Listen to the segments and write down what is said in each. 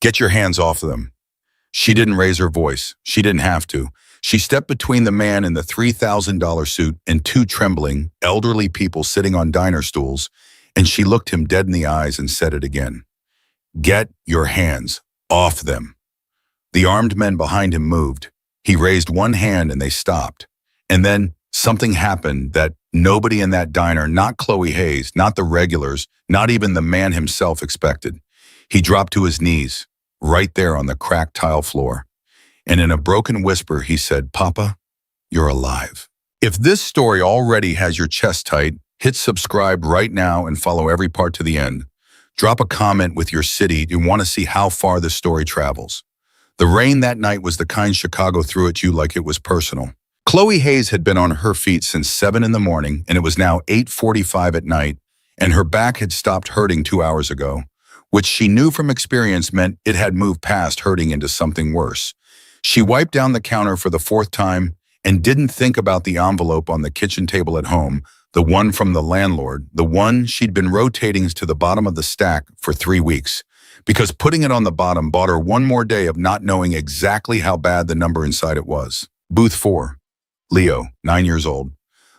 Get your hands off them. She didn't raise her voice. She didn't have to. She stepped between the man in the $3,000 suit and two trembling, elderly people sitting on diner stools, and she looked him dead in the eyes and said it again. Get your hands off them. The armed men behind him moved. He raised one hand and they stopped. And then something happened that nobody in that diner, not Chloe Hayes, not the regulars, not even the man himself expected. He dropped to his knees, right there on the cracked tile floor. And in a broken whisper, he said, Papa, you're alive. If this story already has your chest tight, hit subscribe right now and follow every part to the end. Drop a comment with your city you want to see how far the story travels. The rain that night was the kind Chicago threw at you like it was personal. Chloe Hayes had been on her feet since 7 in the morning, and it was now 8:45 at night, and her back had stopped hurting 2 hours ago, which she knew from experience meant it had moved past hurting into something worse. She wiped down the counter for the 4th time and didn't think about the envelope on the kitchen table at home, the one from the landlord, the one she'd been rotating to the bottom of the stack for 3 weeks, because putting it on the bottom bought her one more day of not knowing exactly how bad the number inside it was. Booth 4. Leo, 9 years old.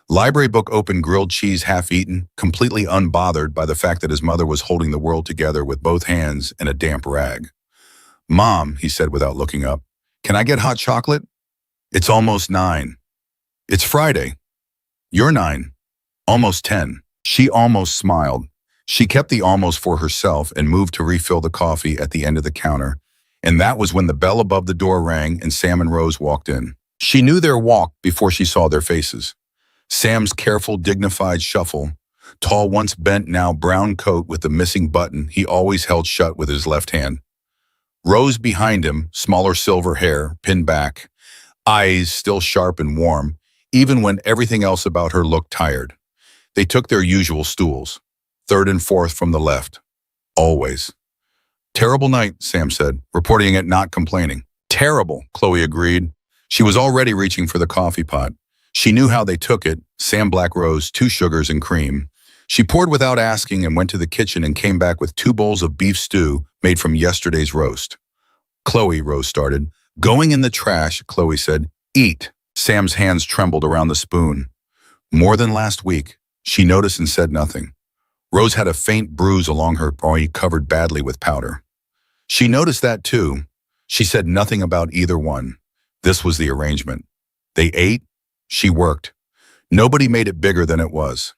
Library book open, grilled cheese half-eaten, completely unbothered by the fact that his mother was holding the world together with both hands and a damp rag. Mom, he said without looking up, can I get hot chocolate? It's almost 9. It's Friday. You're 9. Almost 10. She almost smiled. She kept the almost for herself and moved to refill the coffee at the end of the counter. And that was when the bell above the door rang and Sam and Rose walked in. She knew their walk before she saw their faces. Sam's careful, dignified shuffle, tall, once bent, now brown coat with the missing button he always held shut with his left hand. Rose behind him, smaller silver hair, pinned back, eyes still sharp and warm, even when everything else about her looked tired. They took their usual stools, 3rd and 4th from the left. Always. Terrible night, Sam said, reporting it, not complaining. Terrible, Chloe agreed. She was already reaching for the coffee pot. She knew how they took it, Sam Black Rose, 2 sugars and cream. She poured without asking and went to the kitchen and came back with 2 bowls of beef stew made from yesterday's roast. Chloe, Rose started. Going in the trash, Chloe said. Eat. Sam's hands trembled around the spoon. More than last week. She noticed and said nothing. Rose had a faint bruise along her body covered badly with powder. She noticed that too. She said nothing about either one. This was the arrangement. They ate. She worked. Nobody made it bigger than it was.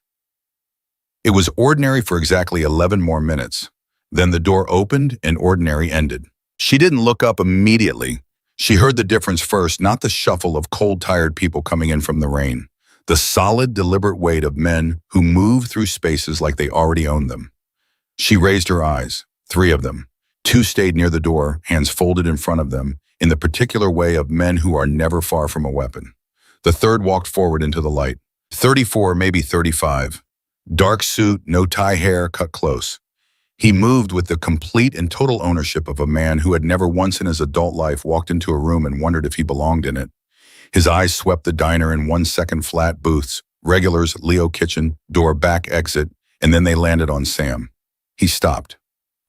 It was ordinary for exactly 11 more minutes. Then the door opened and ordinary ended. She didn't look up immediately. She heard the difference first, not the shuffle of cold, tired people coming in from the rain. The solid, deliberate weight of men who moved through spaces like they already owned them. She raised her eyes, 3 of them. 2 stayed near the door, hands folded in front of them, in the particular way of men who are never far from a weapon. The 3rd walked forward into the light. 34, maybe 35. Dark suit, no tie hair, cut close. He moved with the complete and total ownership of a man who had never once in his adult life walked into a room and wondered if he belonged in it. His eyes swept the diner in 1-second flat booths, regulars, Leo kitchen, door, back exit, and then they landed on Sam. He stopped.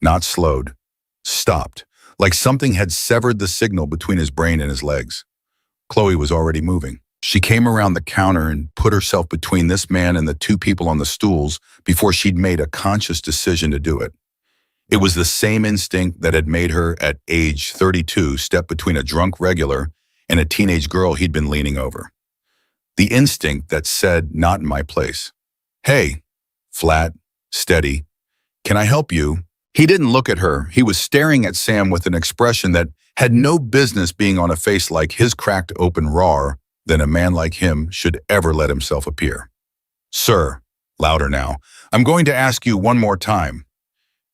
Not slowed. Stopped. Like something had severed the signal between his brain and his legs. Chloe was already moving. She came around the counter and put herself between this man and the 2 people on the stools before she'd made a conscious decision to do it. It was the same instinct that had made her, at age 32, step between a drunk regular and a teenage girl he'd been leaning over. The instinct that said, not in my place. Hey, flat, steady, can I help you? He didn't look at her. He was staring at Sam with an expression that had no business being on a face like his cracked open roar than a man like him should ever let himself appear. Sir, louder now, I'm going to ask you one more time.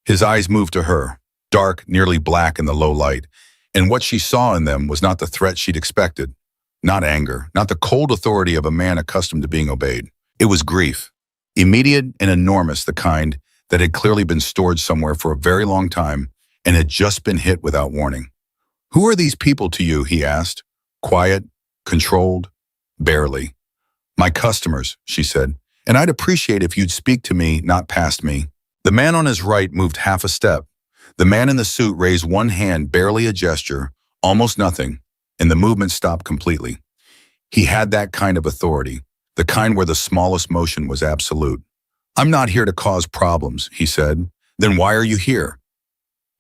His eyes moved to her, dark, nearly black in the low light, and what she saw in them was not the threat she'd expected, not anger, not the cold authority of a man accustomed to being obeyed. It was grief, immediate and enormous, the kind that had clearly been stored somewhere for a very long time and had just been hit without warning. Who are these people to you, he asked, quiet, controlled, barely. My customers, she said, and I'd appreciate if you'd speak to me, not past me. The man on his right moved half a step. The man in the suit raised one hand, barely a gesture, almost nothing, and the movement stopped completely. He had that kind of authority, the kind where the smallest motion was absolute. "I'm not here to cause problems," he said. "Then why are you here?"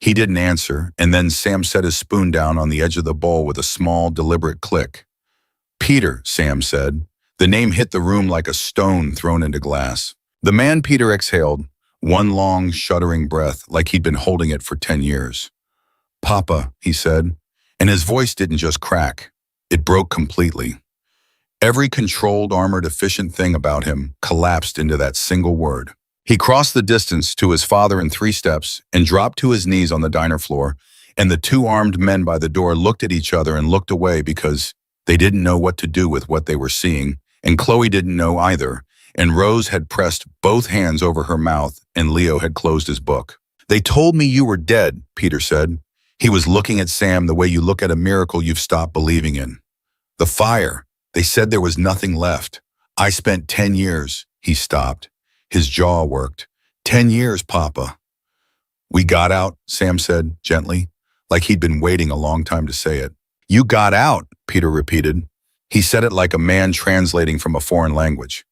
He didn't answer, and then Sam set his spoon down on the edge of the bowl with a small, deliberate click. "Peter," Sam said. The name hit the room like a stone thrown into glass. The man Peter exhaled, one long, shuddering breath like he'd been holding it for 10 years. "Papa," he said, and his voice didn't just crack. It broke completely. Every controlled, armored, efficient thing about him collapsed into that single word. He crossed the distance to his father in 3 steps and dropped to his knees on the diner floor, and the 2 armed men by the door looked at each other and looked away because they didn't know what to do with what they were seeing, and Chloe didn't know either, and Rose had pressed both hands over her mouth and Leo had closed his book. "They told me you were dead," Peter said. He was looking at Sam the way you look at a miracle you've stopped believing in. "The fire. They said there was nothing left. I spent 10 years. He stopped. His jaw worked. 10 years, Papa." "We got out," Sam said gently, like he'd been waiting a long time to say it. "You got out," Peter repeated. He said it like a man translating from a foreign language.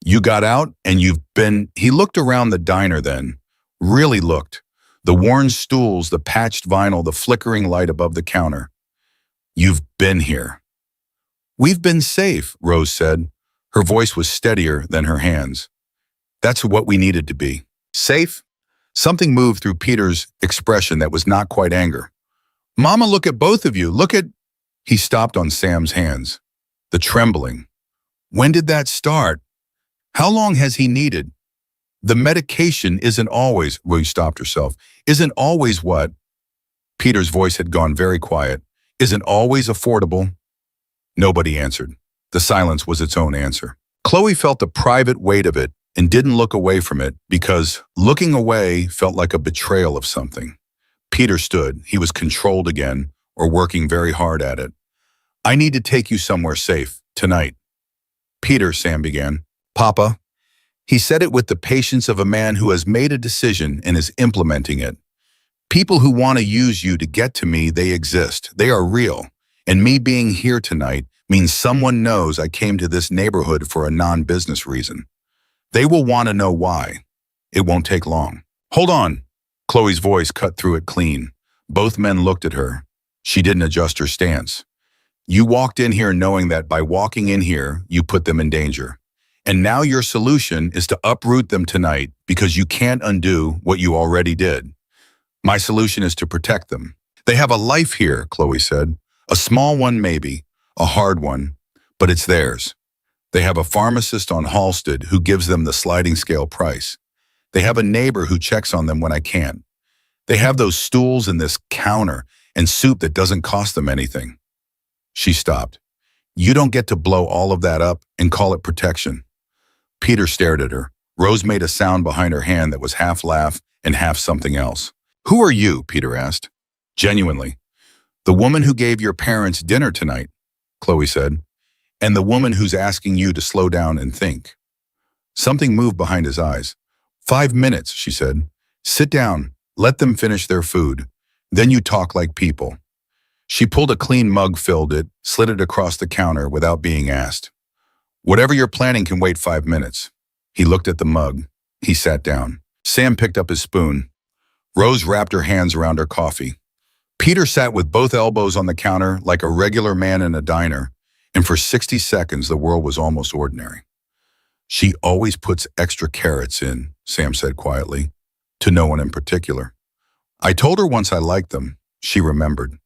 "You got out and you've been—" He looked around the diner then, really looked. The worn stools, the patched vinyl, the flickering light above the counter. "You've been here." "We've been safe," Rose said. Her voice was steadier than her hands. "That's what we needed to be." "Safe?" Something moved through Peter's expression that was not quite anger. "Mama, look at both of you. Look at—" He stopped on Sam's hands. The trembling. "When did that start? How long has he needed? The medication isn't always—" Rose stopped herself. "Isn't always what?" Peter's voice had gone very quiet. "Isn't always affordable." Nobody answered. The silence was its own answer. Chloe felt the private weight of it and didn't look away from it because looking away felt like a betrayal of something. Peter stood. He was controlled again, or working very hard at it. "I need to take you somewhere safe, tonight." "Peter," Sam began. "Papa." He said it with the patience of a man who has made a decision and is implementing it. "People who want to use you to get to me, they exist. They are real. And me being here tonight means someone knows I came to this neighborhood for a non-business reason. They will want to know why. It won't take long." "Hold on." Chloe's voice cut through it clean. Both men looked at her. She didn't adjust her stance. "You walked in here knowing that by walking in here, you put them in danger. And now your solution is to uproot them tonight because you can't undo what you already did. My solution is to protect them. They have a life here," Chloe said. "A small one maybe, a hard one, but it's theirs. They have a pharmacist on Halsted who gives them the sliding scale price. They have a neighbor who checks on them when I can't. They have those stools and this counter and soup that doesn't cost them anything." She stopped. "You don't get to blow all of that up and call it protection." Peter stared at her. Rose made a sound behind her hand that was half laugh and half something else. "Who are you?" Peter asked. Genuinely. "The woman who gave your parents dinner tonight," Chloe said, "and the woman who's asking you to slow down and think." Something moved behind his eyes. 5 minutes, she said. "Sit down. Let them finish their food. Then you talk like people." She pulled a clean mug, filled it, slid it across the counter without being asked. "Whatever you're planning can wait 5 minutes." He looked at the mug. He sat down. Sam picked up his spoon. Rose wrapped her hands around her coffee. Peter sat with both elbows on the counter like a regular man in a diner, and for 60 seconds the world was almost ordinary. "She always puts extra carrots in," Sam said quietly, to no one in particular. "I told her once I liked them." She remembered.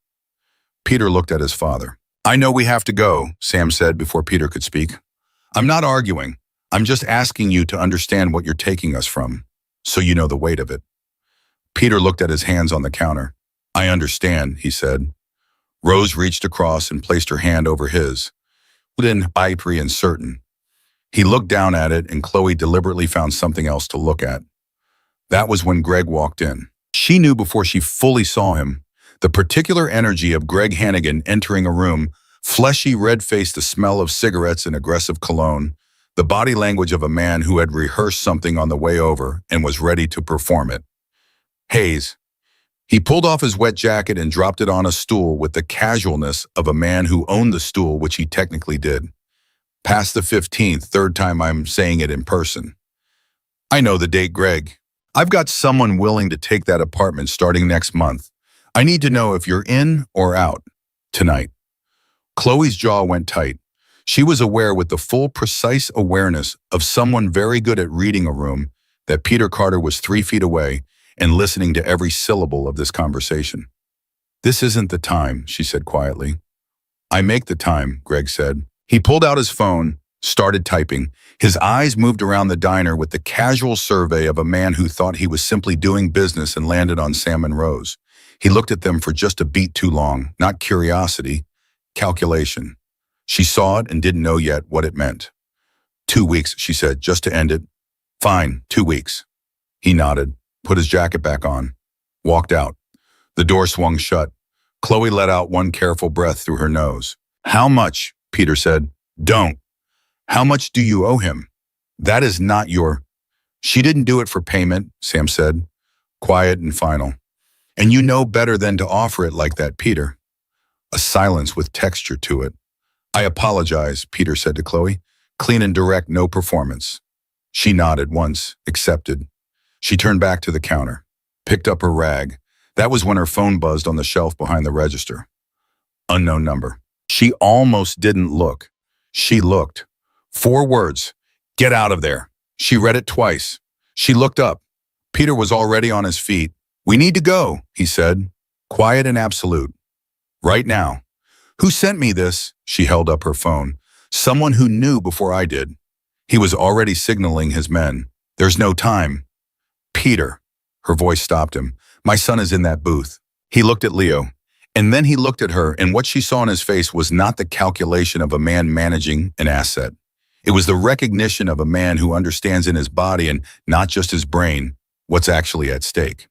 Peter looked at his father. "I know we have to go," Sam said before Peter could speak. "I'm not arguing. I'm just asking you to understand what you're taking us from, so you know the weight of it." Peter looked at his hands on the counter. "I understand," he said. Rose reached across and placed her hand over his, within ivory and certain. He looked down at it, and Chloe deliberately found something else to look at. That was when Greg walked in. She knew before she fully saw him. The particular energy of Greg Hannigan entering a room, fleshy, red-faced, the smell of cigarettes and aggressive cologne, the body language of a man who had rehearsed something on the way over and was ready to perform it. "Hayes." He pulled off his wet jacket and dropped it on a stool with the casualness of a man who owned the stool, which he technically did. Past the 15th, third time I'm saying it in person. I know the date, Greg. I've got someone willing to take that apartment starting next month. I need to know if you're in or out tonight. Chloe's jaw went tight. She was aware with the full, precise awareness of someone very good at reading a room that Peter Carter was 3 feet away and listening to every syllable of this conversation. This isn't the time, she said quietly. I make the time, Greg said. He pulled out his phone, started typing. His eyes moved around the diner with the casual survey of a man who thought he was simply doing business and landed on Sam and Rose. He looked at them for just a beat too long, not curiosity, calculation. She saw it and didn't know yet what it meant. 2 weeks, she said, just to end it. Fine, 2 weeks. He nodded, put his jacket back on, walked out. The door swung shut. Chloe let out one careful breath through her nose. How much? Peter said. Don't. How much do you owe him? That is not your... She didn't do it for payment, Sam said, quiet and final. And you know better than to offer it like that, Peter. A silence with texture to it. I apologize, Peter said to Chloe. Clean and direct, no performance. She nodded once, accepted. She turned back to the counter, picked up her rag. That was when her phone buzzed on the shelf behind the register. Unknown number. She almost didn't look. She looked. 4 words. Get out of there. She read it twice. She looked up. Peter was already on his feet. We need to go, he said, quiet and absolute. Right now. Who sent me this? She held up her phone. Someone who knew before I did. He was already signaling his men. There's no time. Peter. Her voice stopped him. My son is in that booth. He looked at Leo. And then he looked at her, and what she saw in his face was not the calculation of a man managing an asset. It was the recognition of a man who understands in his body and not just his brain what's actually at stake.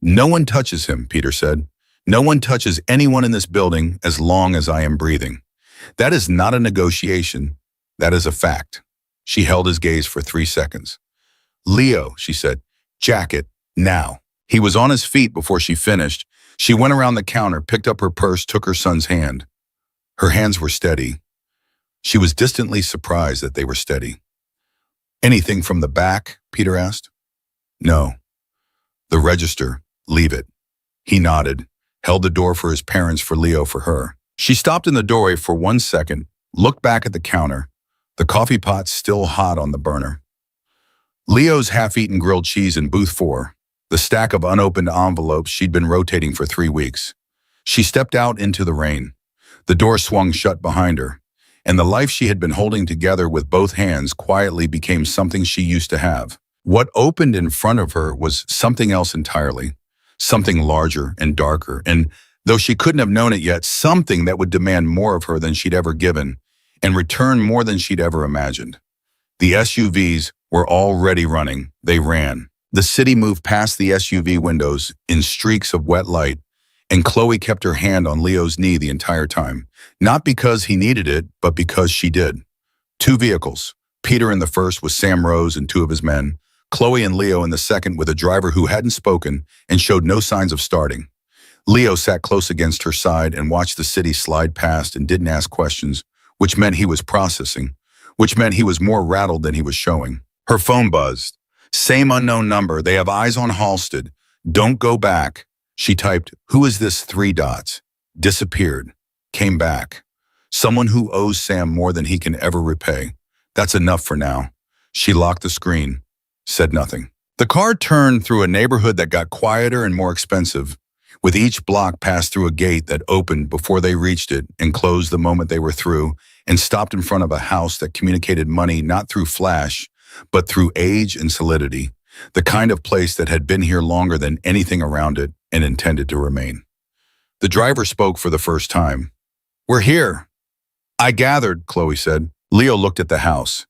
No one touches him, Peter said. No one touches anyone in this building as long as I am breathing. That is not a negotiation. That is a fact. She held his gaze for 3 seconds. Leo, she said, jacket, now. He was on his feet before she finished. She went around the counter, picked up her purse, took her son's hand. Her hands were steady. She was distantly surprised that they were steady. Anything from the back? Peter asked. No. The register, leave it. He nodded, held the door for his parents, for Leo, for her. She stopped in the doorway for 1 second, looked back at the counter, the coffee pot still hot on the burner. Leo's half-eaten grilled cheese in booth 4, the stack of unopened envelopes she'd been rotating for 3 weeks. She stepped out into the rain. The door swung shut behind her, and the life she had been holding together with both hands quietly became something she used to have. What opened in front of her was something else entirely, something larger and darker, and though she couldn't have known it yet, something that would demand more of her than she'd ever given and return more than she'd ever imagined. The SUVs were already running. They ran. The city moved past the SUV windows in streaks of wet light, and Chloe kept her hand on Leo's knee the entire time, not because he needed it, but because she did. 2 vehicles. Peter in the first with Sam Rose and 2 of his men. Chloe and Leo in the second with a driver who hadn't spoken and showed no signs of starting. Leo sat close against her side and watched the city slide past and didn't ask questions, which meant he was processing, which meant he was more rattled than he was showing. Her phone buzzed. Same unknown number. They have eyes on Halsted. Don't go back. She typed, who is this 3 dots? Disappeared. Came back. Someone who owes Sam more than he can ever repay. That's enough for now. She locked the screen. Said nothing. The car turned through a neighborhood that got quieter and more expensive, with each block passed through a gate that opened before they reached it and closed the moment they were through, and stopped in front of a house that communicated money not through flash, but through age and solidity, the kind of place that had been here longer than anything around it and intended to remain. The driver spoke for the first time. We're here. I gathered, Chloe said. Leo looked at the house.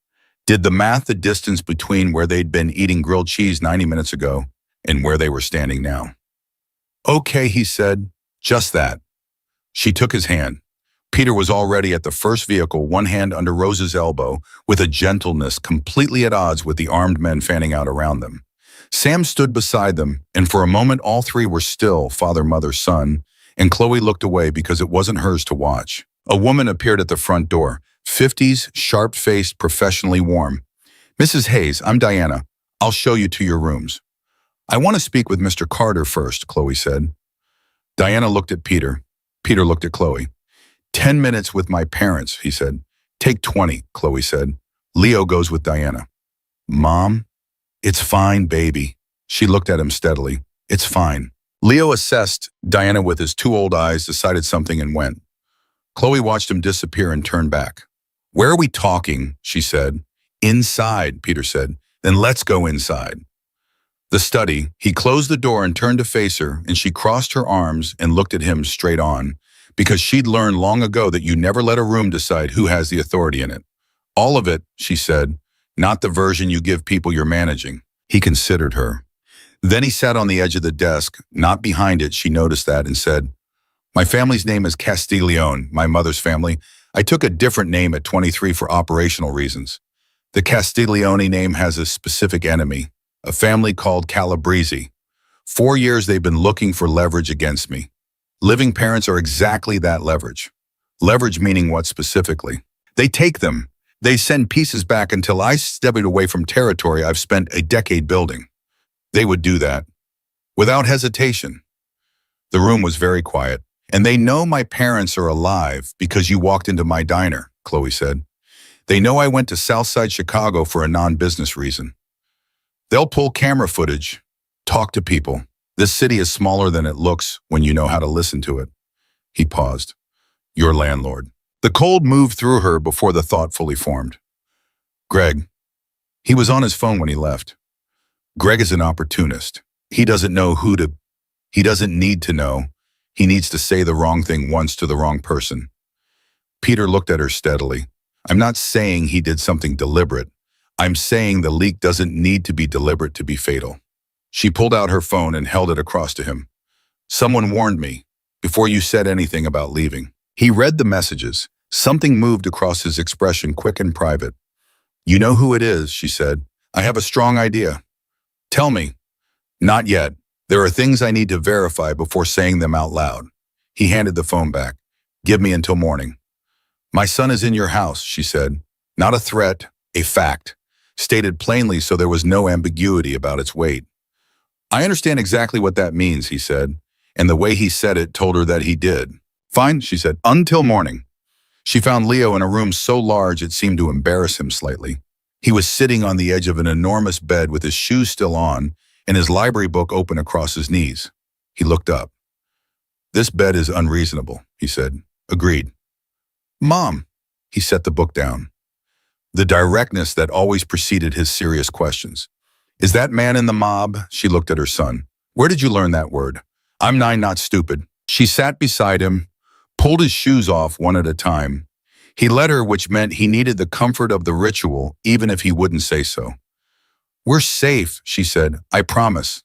Did the math the distance between where they'd been eating grilled cheese 90 minutes ago and where they were standing now. Okay, he said, just that. She took his hand. Peter was already at the first vehicle, one hand under Rose's elbow, with a gentleness completely at odds with the armed men fanning out around them. Sam stood beside them, and for a moment all three were still, father, mother, son, and Chloe looked away because it wasn't hers to watch. A woman appeared at the front door, 50s, sharp-faced, professionally warm. "Mrs. Hayes, I'm Diana. I'll show you to your rooms." "I want to speak with Mr. Carter first," Chloe said. Diana looked at Peter. Peter looked at Chloe. 10 minutes with my parents," he said. "Take 20, Chloe said. Leo goes with Diana." "Mom?" "It's fine, baby." She looked at him steadily. "It's fine." Leo assessed Diana with his two old eyes, decided something, and went. Chloe watched him disappear and turn back. "Where are we talking?" she said. "Inside," Peter said. "Then let's go inside." The study. He closed the door and turned to face her, and she crossed her arms and looked at him straight on, because she'd learned long ago that you never let a room decide who has the authority in it. "All of it," she said, "not the version you give people you're managing." He considered her. Then he sat on the edge of the desk, not behind it, she noticed that, and said, "My family's name is Castiglione, my mother's family. I took a different name at 23 for operational reasons. The Castiglione name has a specific enemy, a family called Calabrese. 4 years they've been looking for leverage against me. Living parents are exactly that leverage. Leverage meaning what specifically? They take them. They send pieces back until I step it away from territory I've spent a decade building. They would do that. Without hesitation." The room was very quiet. "And they know my parents are alive because you walked into my diner," Chloe said. "They know I went to Southside Chicago for a non-business reason. They'll pull camera footage, talk to people. This city is smaller than it looks when you know how to listen to it." He paused. "Your landlord." The cold moved through her before the thought fully formed. "Greg." He was on his phone when he left. "Greg is an opportunist. He doesn't know who to. He doesn't need to know. He needs to say the wrong thing once to the wrong person." Peter looked at her steadily. "I'm not saying he did something deliberate. I'm saying the leak doesn't need to be deliberate to be fatal." She pulled out her phone and held it across to him. "Someone warned me before you said anything about leaving." He read the messages. Something moved across his expression, quick and private. "You know who it is," she said. "I have a strong idea." "Tell me." "Not yet. There are things I need to verify before saying them out loud." He handed the phone back. "Give me until morning." "My son is in your house," she said. Not a threat, a fact, stated plainly so there was no ambiguity about its weight. "I understand exactly what that means," he said, and the way he said it told her that he did. "Fine," she said, "until morning." She found Leo in a room so large it seemed to embarrass him slightly. He was sitting on the edge of an enormous bed with his shoes still on and his library book open across his knees. He looked up. "This bed is unreasonable," he said. "Agreed." "Mom." He set the book down. The directness that always preceded his serious questions. "Is that man in the mob?" She looked at her son. "Where did you learn that word?" "I'm 9, not stupid." She sat beside him, pulled his shoes off one at a time. He let her, which meant he needed the comfort of the ritual, even if he wouldn't say so. "We're safe," she said. "I promise."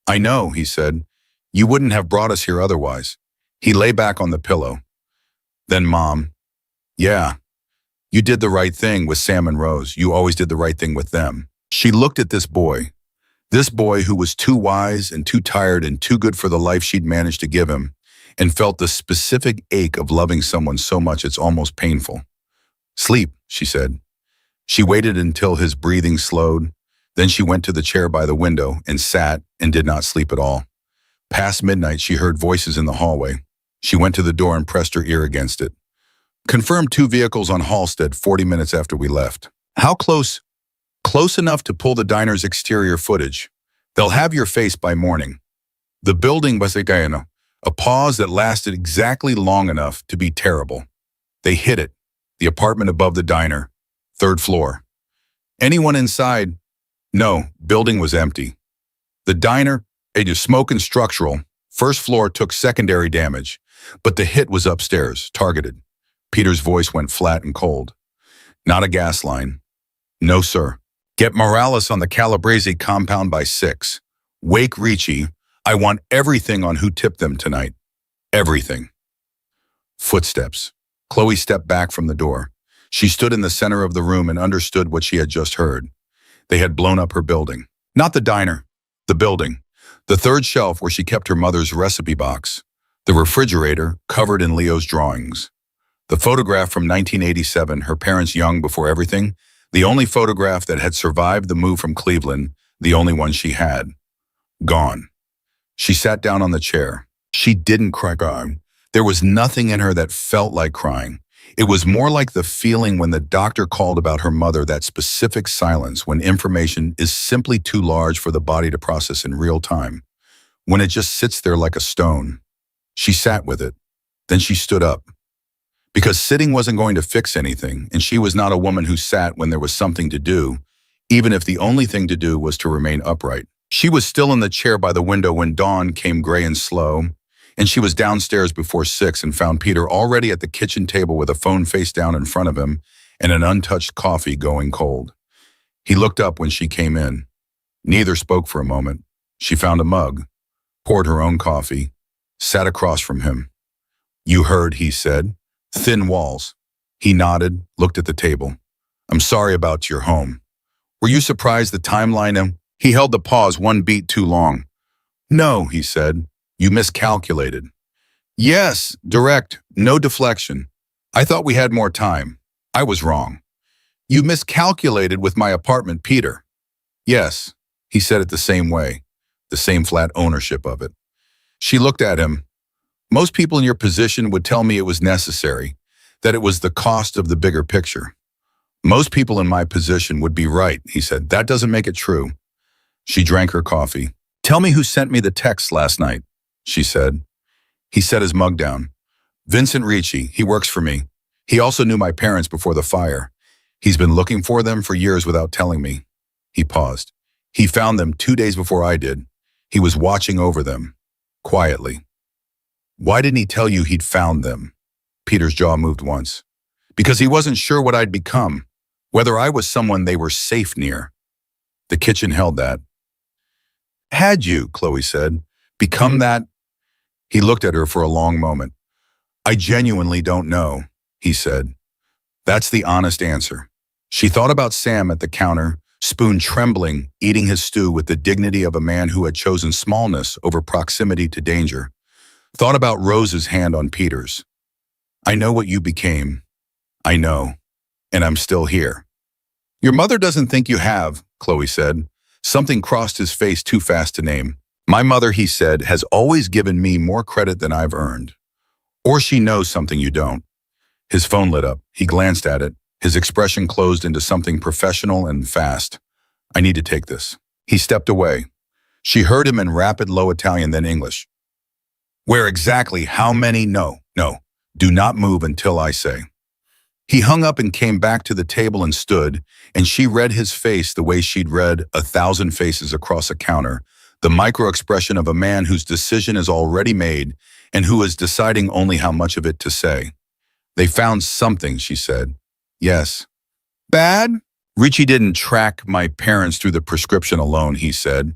"I know," he said. "You wouldn't have brought us here otherwise." He lay back on the pillow. Then Mom, "Yeah, you did the right thing with Sam and Rose. You always did the right thing with them." She looked at this boy who was too wise and too tired and too good for the life she'd managed to give him, and felt the specific ache of loving someone so much it's almost painful. "Sleep," she said. She waited until his breathing slowed. Then she went to the chair by the window and sat and did not sleep at all. Past midnight, she heard voices in the hallway. She went to the door and pressed her ear against it. "Confirmed 2 vehicles on Halstead 40 minutes after we left." "How close?" "Close enough to pull the diner's exterior footage. They'll have your face by morning." The building was a pause that lasted exactly long enough to be terrible. They hit it. The apartment above the diner. 3rd floor. "Anyone inside?" No, building was empty. The diner, smoke and structural. 1st floor took secondary damage, but the hit was upstairs, targeted. Peter's voice went flat and cold. "Not a gas line." "No, sir. Get Morales on the Calabrese compound by 6. Wake Ricci. I want everything on who tipped them tonight. Everything." Footsteps. Chloe stepped back from the door. She stood in the center of the room and understood what she had just heard. They had blown up her building. Not the diner. The building. The third shelf where she kept her mother's recipe box. The refrigerator covered in Leo's drawings. The photograph from 1987, her parents young before everything. The only photograph that had survived the move from Cleveland, the only one she had. Gone. She sat down on the chair. She didn't cry. There was nothing in her that felt like crying. It was more like the feeling when the doctor called about her mother, that specific silence when information is simply too large for the body to process in real time. When it just sits there like a stone. She sat with it. Then she stood up. Because sitting wasn't going to fix anything, and she was not a woman who sat when there was something to do, even if the only thing to do was to remain upright. She was still in the chair by the window when dawn came gray and slow, and she was downstairs before 6 and found Peter already at the kitchen table with a phone face down in front of him and an untouched coffee going cold. He looked up when she came in. Neither spoke for a moment. She found a mug, poured her own coffee, sat across from him. "You heard," he said. "Thin walls." He nodded, looked at the table. "I'm sorry about your home. Were you surprised the timeline?" He held the pause one beat too long. "No," he said. "You miscalculated." "Yes, direct, no deflection. I thought we had more time. I was wrong." "You miscalculated with my apartment, Peter." "Yes," he said it the same way, the same flat ownership of it. She looked at him. "Most people in your position would tell me it was necessary, that it was the cost of the bigger picture." "Most people in my position would be right," he said. "That doesn't make it true." She drank her coffee. "Tell me who sent me the text last night," she said. He set his mug down. "Vincent Ricci, he works for me. He also knew my parents before the fire. He's been looking for them for years without telling me." He paused. "He found them 2 days before I did. He was watching over them, quietly." "Why didn't he tell you he'd found them?" Peter's jaw moved once. "Because he wasn't sure what I'd become, whether I was someone they were safe near." The kitchen held that. "Had you," Chloe said, "become that?" He looked at her for a long moment. "I genuinely don't know," he said. "That's the honest answer." She thought about Sam at the counter, spoon trembling, eating his stew with the dignity of a man who had chosen smallness over proximity to danger. Thought about Rose's hand on Peter's. "I know what you became. I know. And I'm still here." "Your mother doesn't think you have," Chloe said. Something crossed his face too fast to name. "My mother," he said, "has always given me more credit than I've earned. Or she knows something you don't." His phone lit up. He glanced at it. His expression closed into something professional and fast. "I need to take this." He stepped away. She heard him in rapid, low Italian, then English. "Where exactly? How many? No. Do not move until I say." He hung up and came back to the table and stood, and she read his face the way she'd read 1,000 faces across a counter, the micro-expression of a man whose decision is already made and who is deciding only how much of it to say. "They found something," she said. "Yes." "Bad?" "Ricci didn't track my parents through the prescription alone," he said.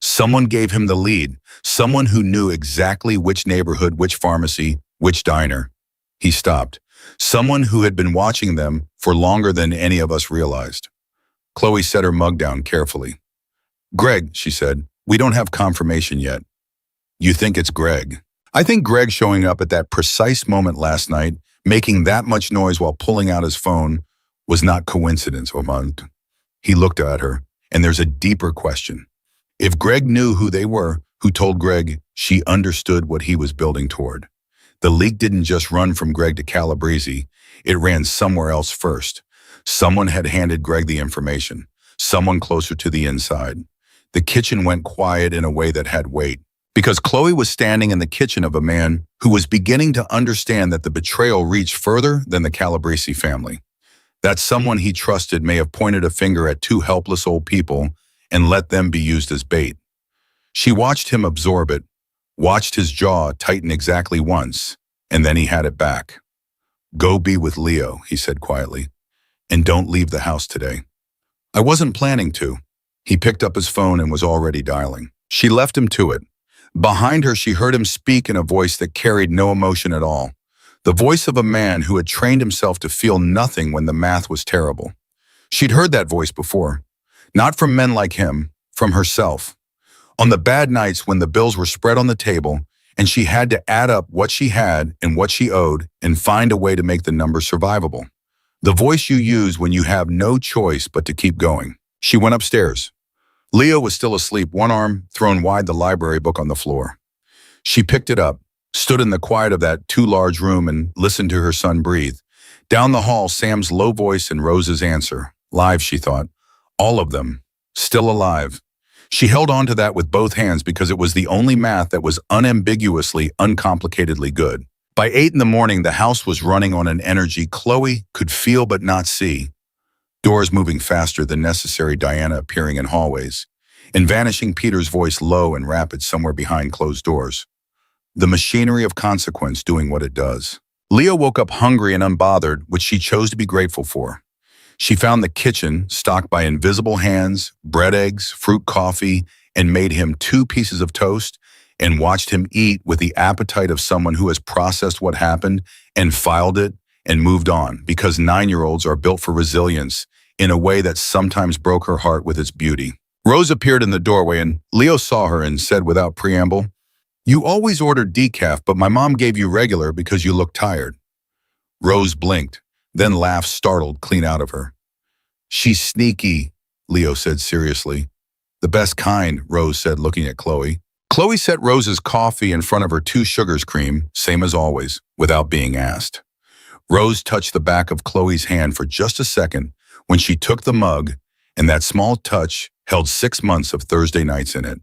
"Someone gave him the lead, someone who knew exactly which neighborhood, which pharmacy, which diner." He stopped. "Someone who had been watching them for longer than any of us realized." Chloe set her mug down carefully. "Greg," she said, "we don't have confirmation yet." "You think it's Greg?" "I think Greg showing up at that precise moment last night, making that much noise while pulling out his phone, was not coincidence, Omand." He looked at her, and there's a deeper question. If Greg knew who they were, who told Greg, she understood what he was building toward. The leak didn't just run from Greg to Calabrese, it ran somewhere else first. Someone had handed Greg the information, someone closer to the inside. The kitchen went quiet in a way that had weight, because Chloe was standing in the kitchen of a man who was beginning to understand that the betrayal reached further than the Calabrese family. That someone he trusted may have pointed a finger at two helpless old people and let them be used as bait. She watched him absorb it, watched his jaw tighten exactly once, and then he had it back. "Go be with Leo," he said quietly, "and don't leave the house today." "I wasn't planning to." He picked up his phone and was already dialing. She left him to it. Behind her, she heard him speak in a voice that carried no emotion at all. The voice of a man who had trained himself to feel nothing when the math was terrible. She'd heard that voice before. Not from men like him, from herself. On the bad nights when the bills were spread on the table and she had to add up what she had and what she owed and find a way to make the numbers survivable. The voice you use when you have no choice but to keep going. She went upstairs. Leo was still asleep, one arm thrown wide, the library book on the floor. She picked it up, stood in the quiet of that too-large room and listened to her son breathe. Down the hall, Sam's low voice and Rose's answer. Live, she thought. All of them. Still alive. She held on to that with both hands because it was the only math that was unambiguously, uncomplicatedly good. By 8 in the morning, the house was running on an energy Chloe could feel but not see. Doors moving faster than necessary, Diana appearing in hallways, and vanishing, Peter's voice low and rapid somewhere behind closed doors. The machinery of consequence doing what it does. Leo woke up hungry and unbothered, which she chose to be grateful for. She found the kitchen stocked by invisible hands, bread, eggs, fruit, coffee, and made him 2 pieces of toast and watched him eat with the appetite of someone who has processed what happened and filed it and moved on, because 9-year-olds are built for resilience in a way that sometimes broke her heart with its beauty. Rose appeared in the doorway and Leo saw her and said without preamble, "You always ordered decaf, but my mom gave you regular because you look tired." Rose blinked, then laughed, startled clean out of her. "She's sneaky," Leo said seriously. "The best kind," Rose said, looking at Chloe. Chloe set Rose's coffee in front of her 2 sugars cream, same as always, without being asked. Rose touched the back of Chloe's hand for just a second when she took the mug, and that small touch held 6 months of Thursday nights in it.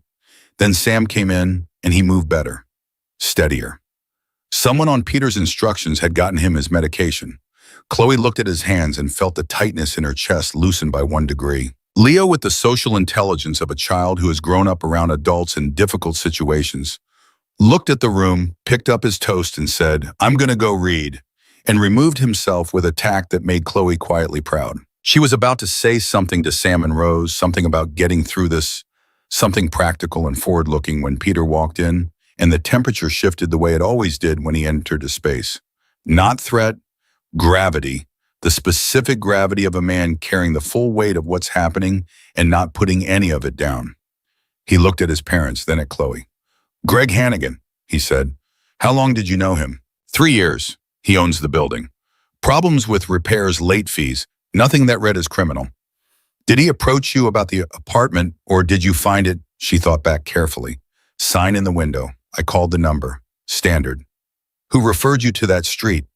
Then Sam came in, and he moved better, steadier. Someone on Peter's instructions had gotten him his medication. Chloe looked at his hands and felt the tightness in her chest loosen by 1 degree. Leo, with the social intelligence of a child who has grown up around adults in difficult situations, looked at the room, picked up his toast and said, "I'm gonna go read," and removed himself with a tact that made Chloe quietly proud. She was about to say something to Sam and Rose, something about getting through this, something practical and forward-looking, when Peter walked in, and the temperature shifted the way it always did when he entered a space. Not threat, gravity, the specific gravity of a man carrying the full weight of what's happening and not putting any of it down. He looked at his parents, then at Chloe. "Greg Hannigan," he said. "How long did you know him?" 3 years. He owns the building. Problems with repairs, late fees, nothing that read as criminal. Did he approach you about the apartment, or did you find it?" She thought back carefully. "Sign in the window. I called the number. Standard. Who referred you to that street?"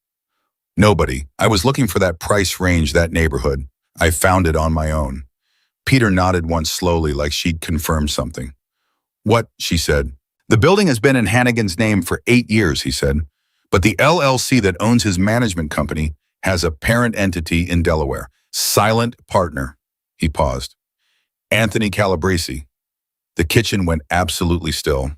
"Nobody. I was looking for that price range, that neighborhood. I found it on my own." Peter nodded once slowly, like she'd confirmed something. "What?" she said. "The building has been in Hannigan's name for 8 years, he said. But the LLC that owns his management company has a parent entity in Delaware. Silent partner." He paused. "Anthony Calabrese." The kitchen went absolutely still.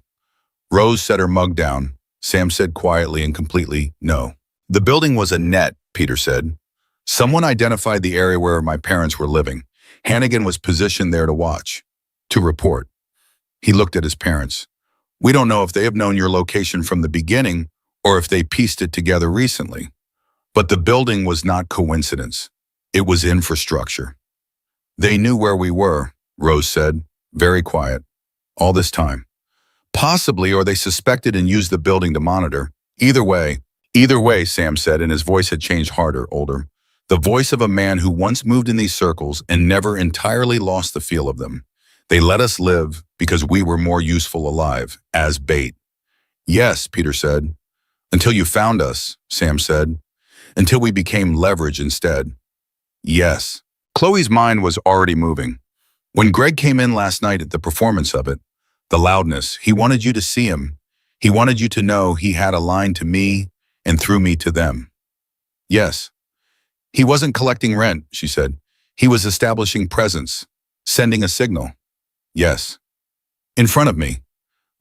Rose set her mug down. Sam said quietly and completely, "No." "The building was a net," Peter said. "Someone identified the area where my parents were living. Hannigan was positioned there to watch, to report." He looked at his parents. "We don't know if they have known your location from the beginning or if they pieced it together recently. But the building was not coincidence. It was infrastructure." "They knew where we were," Rose said, very quiet, "all this time." "Possibly, or they suspected and used the building to monitor. Either way," Sam said, and his voice had changed harder, older. The voice of a man who once moved in these circles and never entirely lost the feel of them. "They let us live because we were more useful alive, as bait." "Yes," Peter said. "Until you found us," Sam said. "Until we became leverage instead." "Yes." Chloe's mind was already moving. "When Greg came in last night at the performance of it, the loudness, he wanted you to see him. He wanted you to know he had a line to me and through me to them." "Yes." "He wasn't collecting rent," she said. "He was establishing presence, sending a signal." "Yes." "In front of me."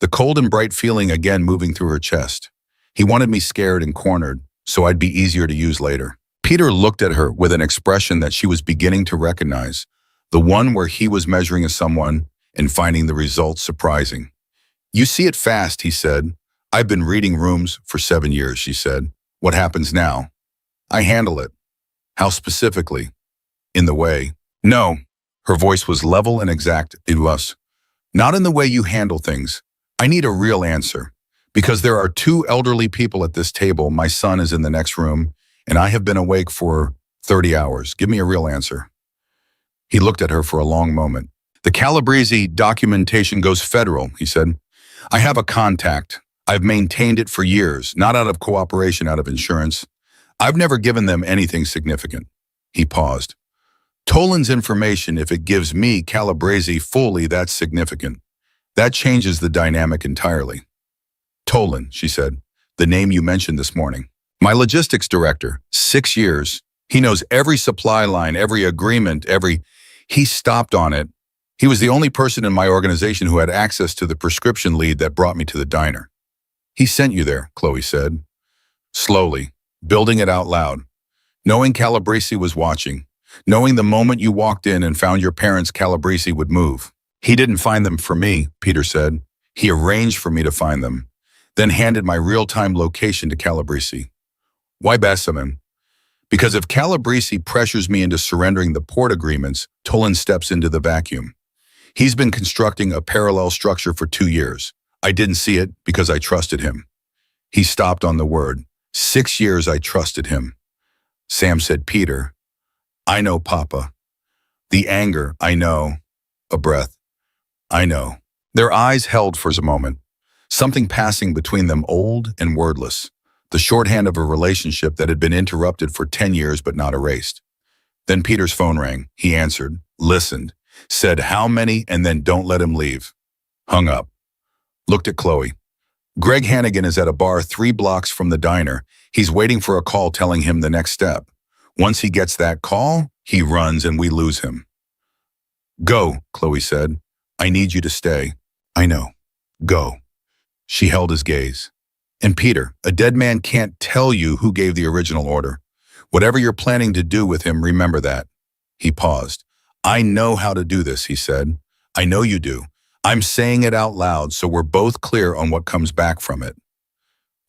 The cold and bright feeling again moving through her chest. "He wanted me scared and cornered, so I'd be easier to use later." Peter looked at her with an expression that she was beginning to recognize, the one where he was measuring someone and finding the results surprising. "You see it fast," he said. "I've been reading rooms for 7 years," she said. "What happens now?" "I handle it." "How specifically?" "In the way." "No." Her voice was level and exact. "It was. Not in the way you handle things. I need a real answer. Because there are two elderly people at this table, my son is in the next room, and I have been awake for 30 hours. Give me a real answer. He looked at her for a long moment. The Calabrese documentation goes federal, he said. I have a contact. I've maintained it for years, not out of cooperation, out of insurance. I've never given them anything significant. He paused. Toland's information, if it gives me, Calabrese, fully, that's significant. That changes the dynamic entirely. Toland, she said, the name you mentioned this morning. My logistics director, 6 years. He knows every supply line, every agreement, He stopped on it. He was the only person in my organization who had access to the prescription lead that brought me to the diner. He sent you there, Chloe said. Slowly, building it out loud. Knowing Calabrese was watching. Knowing the moment you walked in and found your parents, Calabrese would move. He didn't find them for me, Peter said. He arranged for me to find them, then handed my real-time location to Calabrese. Why Besseman? Because if Calabrese pressures me into surrendering the port agreements, Toland steps into the vacuum. He's been constructing a parallel structure for 2 years. I didn't see it because I trusted him. He stopped on the word. 6 years I trusted him. Sam said, Peter, I know, Papa. The anger, I know. A breath. I know. Their eyes held for a moment, something passing between them, old and wordless, the shorthand of a relationship that had been interrupted for 10 years but not erased. Then Peter's phone rang. He answered, listened, said how many, and then don't let him leave. Hung up. Looked at Chloe. Greg Hannigan is at a bar 3 blocks from the diner. He's waiting for a call telling him the next step. Once he gets that call, he runs and we lose him. Go, Chloe said. I need you to stay. I know. Go. She held his gaze. And Peter, a dead man can't tell you who gave the original order. Whatever you're planning to do with him, remember that. He paused. I know how to do this, he said. I know you do. I'm saying it out loud so we're both clear on what comes back from it.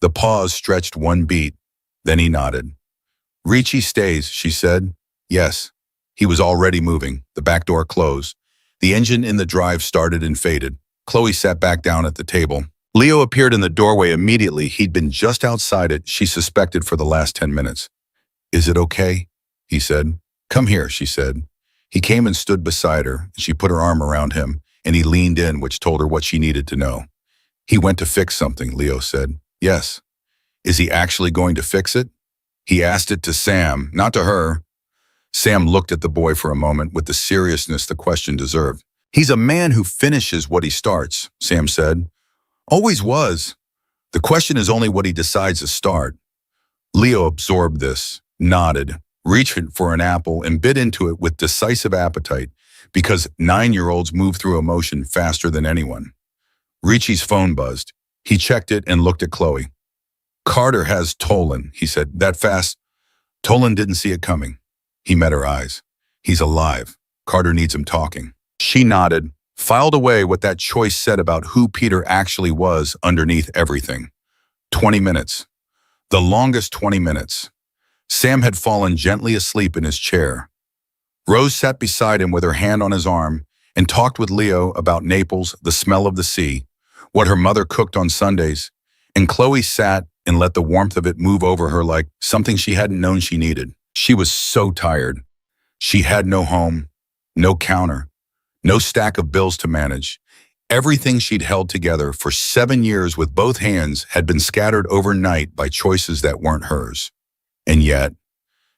The pause stretched 1 beat. Then he nodded. Ricci stays, she said. Yes. He was already moving. The back door closed. The engine in the drive started and faded. Chloe sat back down at the table. Leo appeared in the doorway immediately. He'd been just outside it, she suspected, for the last 10 minutes. Is it okay? He said. Come here, she said. He came and stood beside her, and she put her arm around him, and he leaned in, which told her what she needed to know. He went to fix something, Leo said. Yes. Is he actually going to fix it? He asked it to Sam, not to her. Sam looked at the boy for a moment with the seriousness the question deserved. He's a man who finishes what he starts, Sam said. Always was. The question is only what he decides to start. Leo absorbed this, nodded, reached for an apple, and bit into it with decisive appetite, because 9-year-olds move through emotion faster than anyone. Ricci's phone buzzed. He checked it and looked at Chloe. Carter has Toland, he said, that fast. Toland didn't see it coming. He met her eyes. He's alive. Carter needs him talking. She nodded, filed away what that choice said about who Peter actually was underneath everything. 20 minutes. The longest 20 minutes. Sam had fallen gently asleep in his chair. Rose sat beside him with her hand on his arm and talked with Leo about Naples, the smell of the sea, what her mother cooked on Sundays, and Chloe sat and let the warmth of it move over her like something she hadn't known she needed. She was so tired. She had no home, no counter, no stack of bills to manage. Everything she'd held together for 7 years with both hands had been scattered overnight by choices that weren't hers. And yet,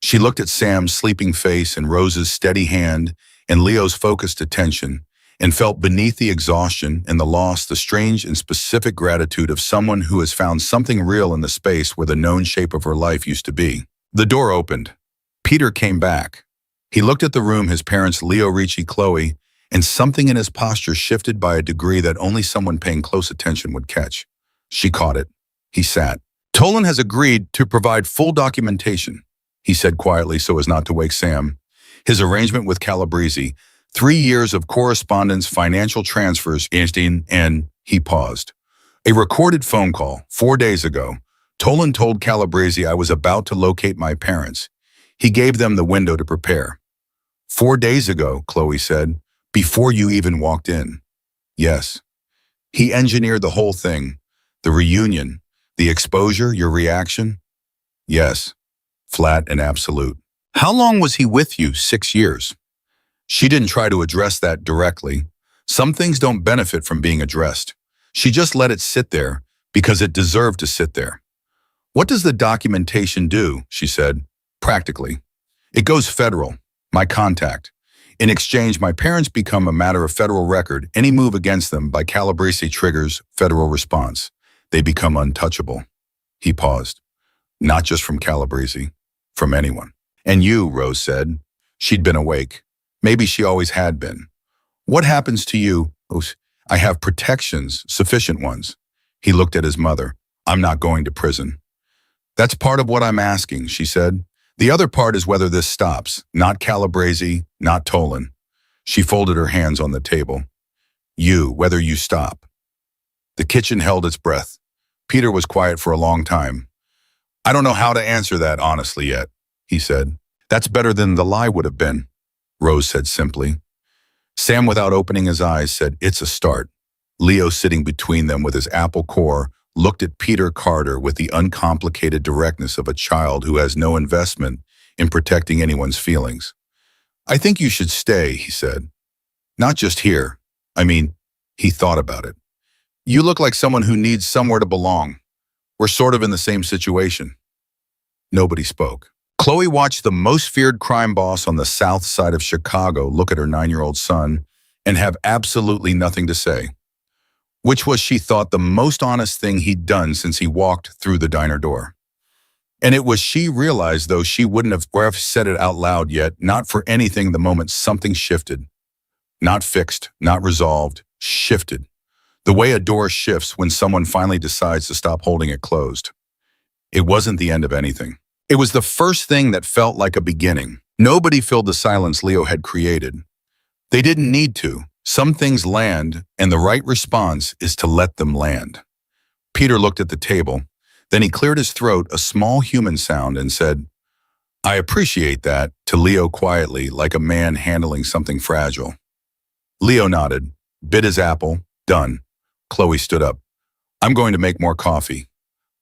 she looked at Sam's sleeping face and Rose's steady hand and Leo's focused attention and felt beneath the exhaustion and the loss the strange and specific gratitude of someone who has found something real in the space where the known shape of her life used to be. The door opened. Peter came back. He looked at the room, his parents, Leo, Ricci, Chloe, and something in his posture shifted by a degree that only someone paying close attention would catch. She caught it. He sat. Toland has agreed to provide full documentation, he said quietly so as not to wake Sam. His arrangement with Calabrese, 3 years of correspondence, financial transfers, and he paused. A recorded phone call 4 days ago. Toland told Calabrese I was about to locate my parents. He gave them the window to prepare. 4 days ago, Chloe said, before you even walked in. Yes. He engineered the whole thing. The reunion, the exposure, your reaction? Yes. Flat and absolute. How long was he with you? 6 years. She didn't try to address that directly. Some things don't benefit from being addressed. She just let it sit there because it deserved to sit there. What does the documentation do? She said. Practically. It goes federal. My contact. In exchange, my parents become a matter of federal record. Any move against them by Calabrese triggers federal response. They become untouchable. He paused. Not just from Calabrese, from anyone. And you, Rose said. She'd been awake. Maybe she always had been. What happens to you? Oh, I have protections, sufficient ones. He looked at his mother. I'm not going to prison. That's part of what I'm asking, she said. The other part is whether this stops. Not Calabrese, not Tolan. She folded her hands on the table. Whether you stop. The kitchen held its breath. Peter was quiet for a long time. I don't know how to answer that honestly yet, he said. That's better than the lie would have been, Rose said simply. Sam, without opening his eyes, said, it's a start. Leo, sitting between them with his apple core, looked at Peter Carter with the uncomplicated directness of a child who has no investment in protecting anyone's feelings. I think you should stay, he said. Not just here. I mean, he thought about it. You look like someone who needs somewhere to belong. We're sort of in the same situation. Nobody spoke. Chloe watched the most feared crime boss on the south side of Chicago look at her 9-year-old son and have absolutely nothing to say. Which was, she thought, the most honest thing he'd done since he walked through the diner door. And it was, she realized, though she wouldn't have said it out loud yet, not for anything the moment something shifted. Not fixed, not resolved, shifted. The way a door shifts when someone finally decides to stop holding it closed. It wasn't the end of anything. It was the first thing that felt like a beginning. Nobody filled the silence Leo had created. They didn't need to. Some things land, and the right response is to let them land. Peter looked at the table. Then he cleared his throat, a small human sound, and said, I appreciate that, to Leo quietly, like a man handling something fragile. Leo nodded, bit his apple, done. Chloe stood up. I'm going to make more coffee.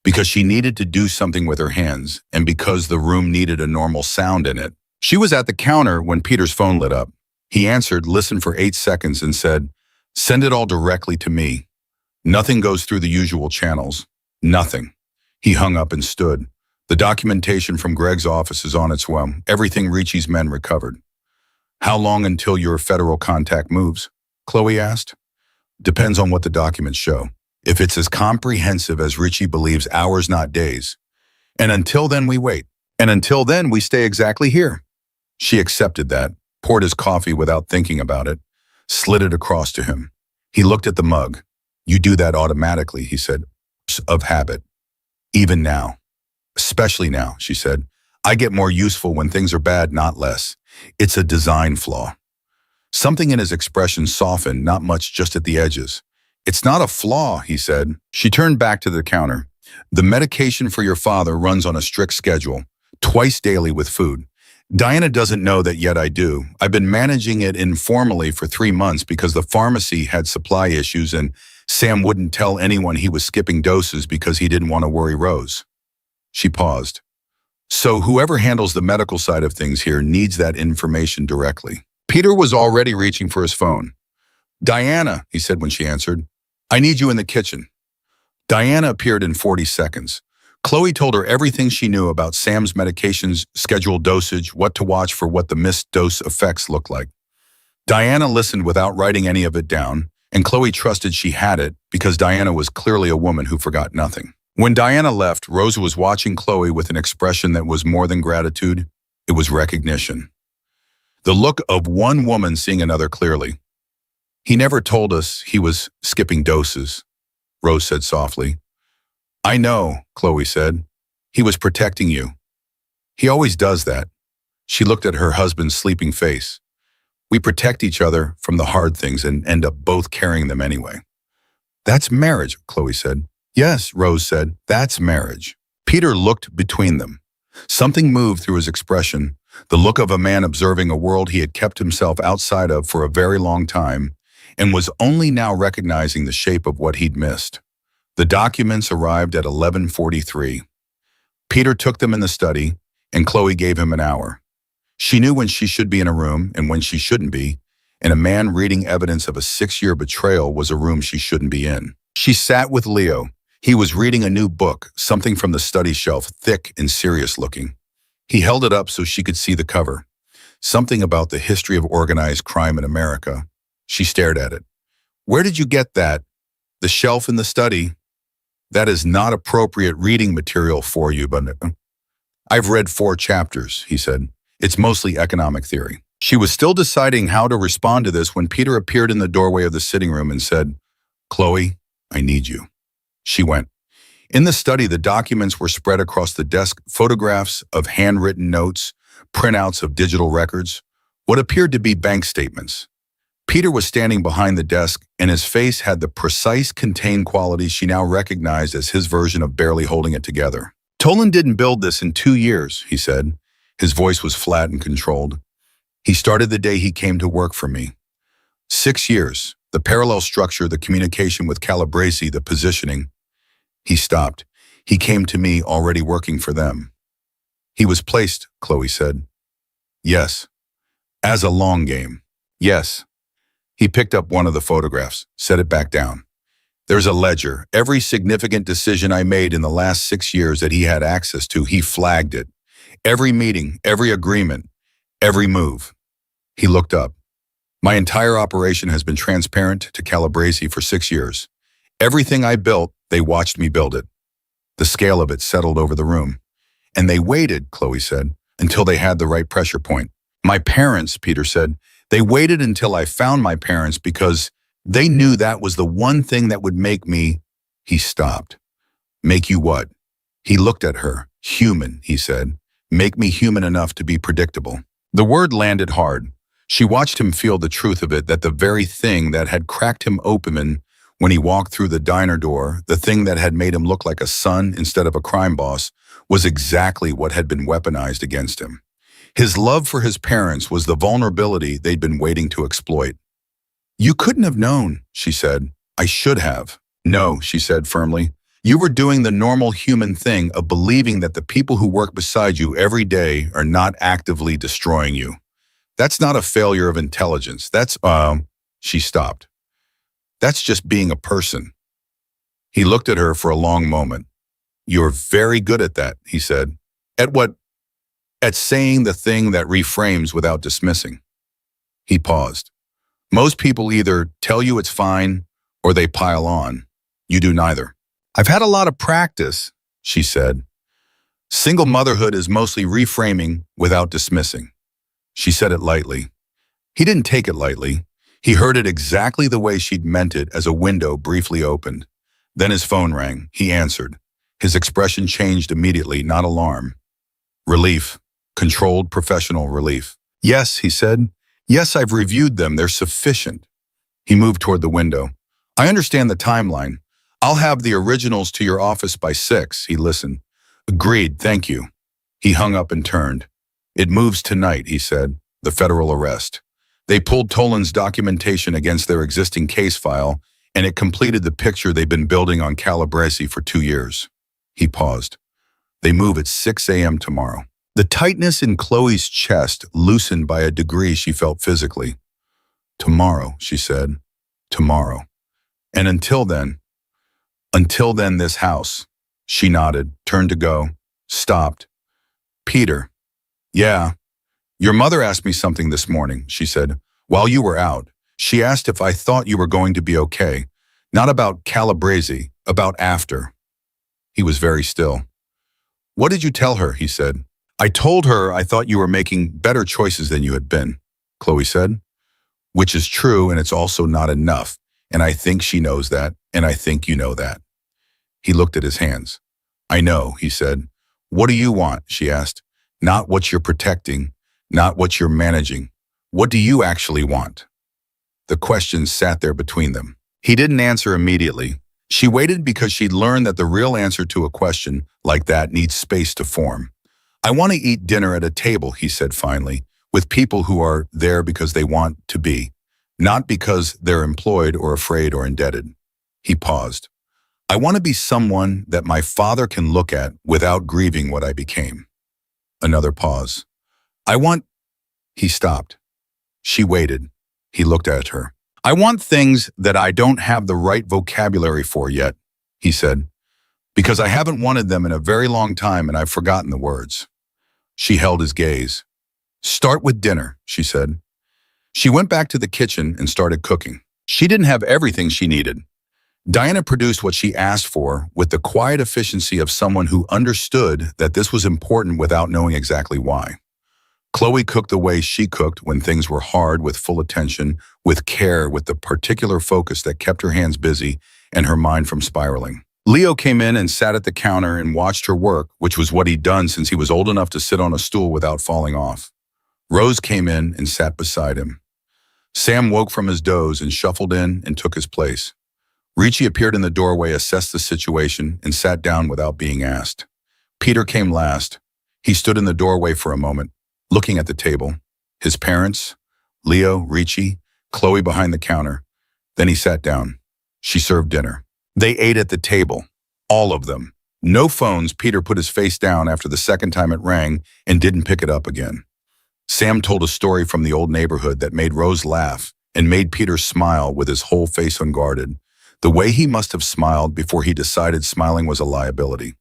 Because she needed to do something with her hands, and because the room needed a normal sound in it. She was at the counter when Peter's phone lit up. He answered, listened for 8 seconds, and said, send it all directly to me. Nothing goes through the usual channels. Nothing. He hung up and stood. The documentation from Greg's office is on its way. Everything Ricci's men recovered. How long until your federal contact moves? Chloe asked. Depends on what the documents show. If it's as comprehensive as Ricci believes, hours, not days. And until then, we wait. And until then, we stay exactly here. She accepted that, poured his coffee without thinking about it, slid it across to him. He looked at the mug. You do that automatically, he said, of habit. Even now. Especially now, she said. I get more useful when things are bad, not less. It's a design flaw. Something in his expression softened, not much, just at the edges. It's not a flaw, he said. She turned back to the counter. The medication for your father runs on a strict schedule, twice daily with food. Diana doesn't know that yet, I do. I've been managing it informally for 3 months because the pharmacy had supply issues and Sam wouldn't tell anyone he was skipping doses because he didn't want to worry Rose. She paused. So whoever handles the medical side of things here needs that information directly. Peter was already reaching for his phone. Diana, he said when she answered, I need you in the kitchen. Diana appeared in 40 seconds. Chloe told her everything she knew about Sam's medications, scheduled dosage, what to watch for, what the missed dose effects looked like. Diana listened without writing any of it down, and Chloe trusted she had it because Diana was clearly a woman who forgot nothing. When Diana left, Rosa was watching Chloe with an expression that was more than gratitude. It was recognition. The look of one woman seeing another clearly. He never told us he was skipping doses, Rose said softly. I know, Chloe said. He was protecting you. He always does that. She looked at her husband's sleeping face. We protect each other from the hard things and end up both carrying them anyway. That's marriage, Chloe said. Yes, Rose said, that's marriage. Peter looked between them. Something moved through his expression, the look of a man observing a world he had kept himself outside of for a very long time, and was only now recognizing the shape of what he'd missed. The documents arrived at 11:43. Peter took them in the study, and Chloe gave him an hour. She knew when she should be in a room and when she shouldn't be, and a man reading evidence of a 6-year betrayal was a room she shouldn't be in. She sat with Leo. He was reading a new book, something from the study shelf, thick and serious looking. He held it up so she could see the cover. Something about the history of organized crime in America. She stared at it. "Where did you get that?" "The shelf in the study." "That is not appropriate reading material for you, but I've read 4 chapters, he said. "It's mostly economic theory." She was still deciding how to respond to this when Peter appeared in the doorway of the sitting room and said, "Chloe, I need you." She went. In the study, the documents were spread across the desk, photographs of handwritten notes, printouts of digital records, what appeared to be bank statements. Peter was standing behind the desk, and his face had the precise, contained quality she now recognized as his version of barely holding it together. "Tolan didn't build this in 2 years, he said. His voice was flat and controlled. "He started the day he came to work for me. 6 years, the parallel structure, the communication with Calabrese, the positioning." He stopped. "He came to me already working for them." "He was placed," Chloe said. "Yes." "As a long game." "Yes." He picked up one of the photographs, set it back down. "There's a ledger. Every significant decision I made in the last 6 years that he had access to, he flagged it. Every meeting, every agreement, every move." He looked up. "My entire operation has been transparent to Calabrese for 6 years. Everything I built, they watched me build it." The scale of it settled over the room. "And they waited," Chloe said, "until they had the right pressure point." "My parents," Peter said, "they waited until I found my parents because they knew that was the one thing that would make me—" He stopped. "Make you what?" He looked at her. "Human," he said. "Make me human enough to be predictable." The word landed hard. She watched him feel the truth of it, that the very thing that had cracked him open when he walked through the diner door, the thing that had made him look like a son instead of a crime boss, was exactly what had been weaponized against him. His love for his parents was the vulnerability they'd been waiting to exploit. "You couldn't have known," she said. "I should have." "No," she said firmly. "You were doing the normal human thing of believing that the people who work beside you every day are not actively destroying you. That's not a failure of intelligence. That's, She stopped. "That's just being a person." He looked at her for a long moment. "You're very good at that," he said. "At what?" "At saying the thing that reframes without dismissing." He paused. "Most people either tell you it's fine or they pile on. You do neither." "I've had a lot of practice," she said. "Single motherhood is mostly reframing without dismissing." She said it lightly. He didn't take it lightly. He heard it exactly the way she'd meant it as a window briefly opened. Then his phone rang. He answered. His expression changed immediately, not alarm. Relief. Controlled, professional relief. "Yes," he said. "Yes, I've reviewed them. They're sufficient." He moved toward the window. "I understand the timeline. I'll have the originals to your office by 6. He listened. "Agreed, thank you." He hung up and turned. "It moves tonight," he said. "The federal arrest. They pulled Tolan's documentation against their existing case file, and it completed the picture they've been building on Calabrese for 2 years. He paused. "They move at 6 a.m. tomorrow." The tightness in Chloe's chest loosened by a degree she felt physically. "Tomorrow," she said. "Tomorrow. And until then, this house." She nodded, turned to go, stopped. "Peter." "Yeah. Your mother asked me something this morning," she said. "While you were out, she asked if I thought you were going to be okay. Not about Calabrese, about after." He was very still. "What did you tell her?" he said. "I told her I thought you were making better choices than you had been," Chloe said. "Which is true, and it's also not enough. And I think she knows that, and I think you know that." He looked at his hands. "I know," he said. "What do you want?" she asked. "Not what you're protecting, not what you're managing. What do you actually want?" The question sat there between them. He didn't answer immediately. She waited because she'd learned that the real answer to a question like that needs space to form. "I want to eat dinner at a table," he said finally, "with people who are there because they want to be, Not because they're employed or afraid or indebted. He paused. I want to be someone that my father can look at without grieving what I became. Another pause. I want... He stopped. She waited. He looked at her. I want things that I don't have the right vocabulary for yet, he said, because I haven't wanted them in a very long time and I've forgotten the words. She held his gaze. Start with dinner, she said. She went back to the kitchen and started cooking. She didn't have everything she needed. Diana produced what she asked for with the quiet efficiency of someone who understood that this was important without knowing exactly why. Chloe cooked the way she cooked when things were hard, with full attention, with care, with the particular focus that kept her hands busy and her mind from spiraling. Leo came in and sat at the counter and watched her work, which was what he'd done since he was old enough to sit on a stool without falling off. Rose came in and sat beside him. Sam woke from his doze and shuffled in and took his place. Ricci appeared in the doorway, assessed the situation, and sat down without being asked. Peter came last. He stood in the doorway for a moment, looking at the table. His parents, Leo, Ricci, Chloe behind the counter. Then he sat down. She served dinner. They ate at the table. All of them. No phones. Peter put his face down after the second time it rang and didn't pick it up again. Sam told a story from the old neighborhood that made Rose laugh and made Peter smile with his whole face unguarded, the way he must have smiled before he decided smiling was a liability.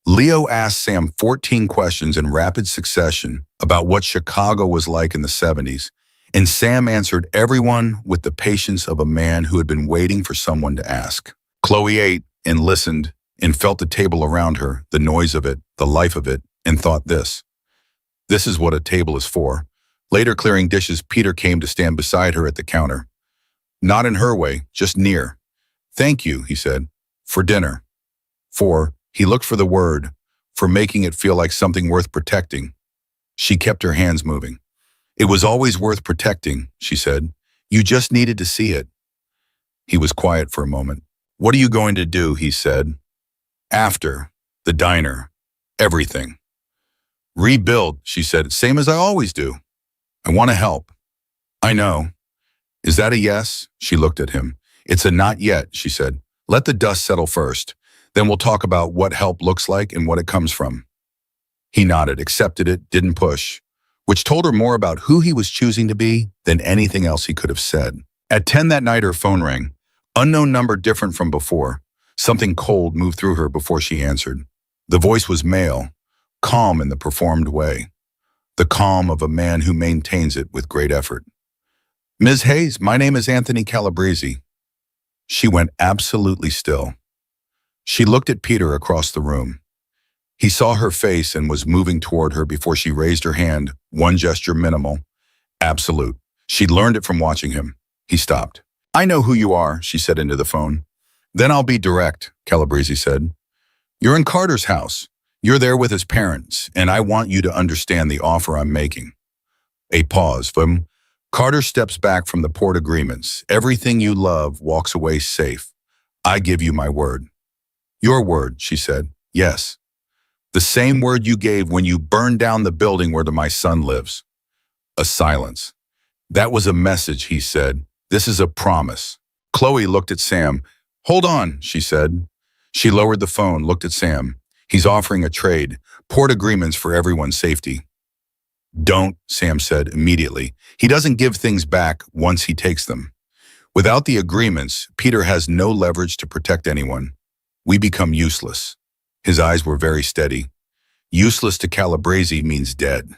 Leo asked Sam 14 questions in rapid succession about what Chicago was like in the 70s, and Sam answered everyone with the patience of a man who had been waiting for someone to ask. Chloe ate and listened and felt the table around her, the noise of it, the life of it, and thought this is what a table is for. Later, clearing dishes, Peter came to stand beside her at the counter. Not in her way, just near. Thank you, he said, for dinner. He looked for the word, for making it feel like something worth protecting. She kept her hands moving. It was always worth protecting, she said. You just needed to see it. He was quiet for a moment. What are you going to do, he said. After, the diner, everything. Rebuild, she said, same as I always do. I want to help. I know. Is that a yes? She looked at him. It's a not yet, she said. Let the dust settle first. Then we'll talk about what help looks like and what it comes from. He nodded, accepted it, didn't push, which told her more about who he was choosing to be than anything else he could have said. At 10 that night, her phone rang. Unknown number, different from before. Something cold moved through her before she answered. The voice was male, calm in the performed way. The calm of a man who maintains it with great effort. Ms. Hayes, my name is Anthony Calabrese. She went absolutely still. She looked at Peter across the room. He saw her face and was moving toward her before she raised her hand, one gesture minimal. Absolute. She'd learned it from watching him. He stopped. I know who you are, she said into the phone. Then I'll be direct, Calabrese said. You're in Carter's house. You're there with his parents, and I want you to understand the offer I'm making. A pause. Carter steps back from the port agreements. Everything you love walks away safe. I give you my word. Your word, she said. Yes. The same word you gave when you burned down the building where my son lives. A silence. That was a message, he said. This is a promise. Chloe looked at Sam. Hold on, she said. She lowered the phone, looked at Sam. He's offering a trade, port agreements for everyone's safety. Don't, Sam said immediately. He doesn't give things back once he takes them. Without the agreements, Peter has no leverage to protect anyone. We become useless. His eyes were very steady. Useless to Calabrese means dead.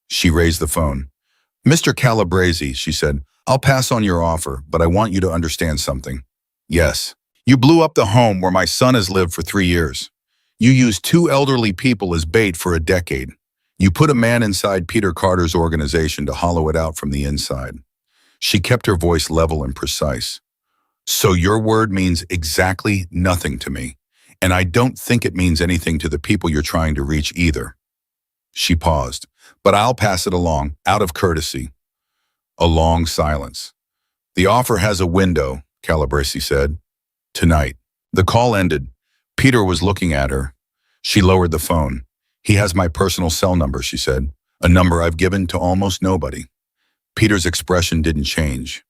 She raised the phone. Mr. Calabrese, she said, I'll pass on your offer, but I want you to understand something. Yes. You blew up the home where my son has lived for 3 years. You used 2 elderly people as bait for a decade. You put a man inside Peter Carter's organization to hollow it out from the inside. She kept her voice level and precise. So your word means exactly nothing to me, and I don't think it means anything to the people you're trying to reach either. She paused, but I'll pass it along, out of courtesy. A long silence. The offer has a window, Calabrese said. Tonight. The call ended. Peter was looking at her. She lowered the phone. He has my personal cell number, she said, a number I've given to almost nobody. Peter's expression didn't change.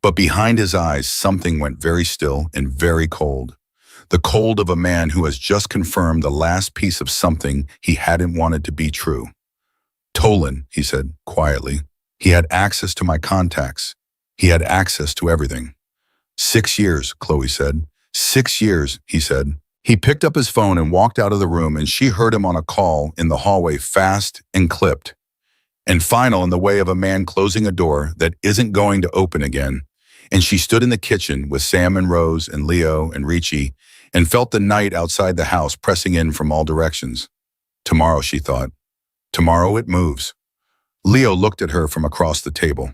But behind his eyes, something went very still and very cold. The cold of a man who has just confirmed the last piece of something he hadn't wanted to be true. Tolan, he said quietly. He had access to my contacts. He had access to everything. 6 years, Chloe said. 6 years, he said. He picked up his phone and walked out of the room, and she heard him on a call in the hallway, fast and clipped, and final in the way of a man closing a door that isn't going to open again. And she stood in the kitchen with Sam and Rose and Leo and Richie and felt the night outside the house pressing in from all directions. Tomorrow, she thought. Tomorrow it moves. Leo looked at her from across the table.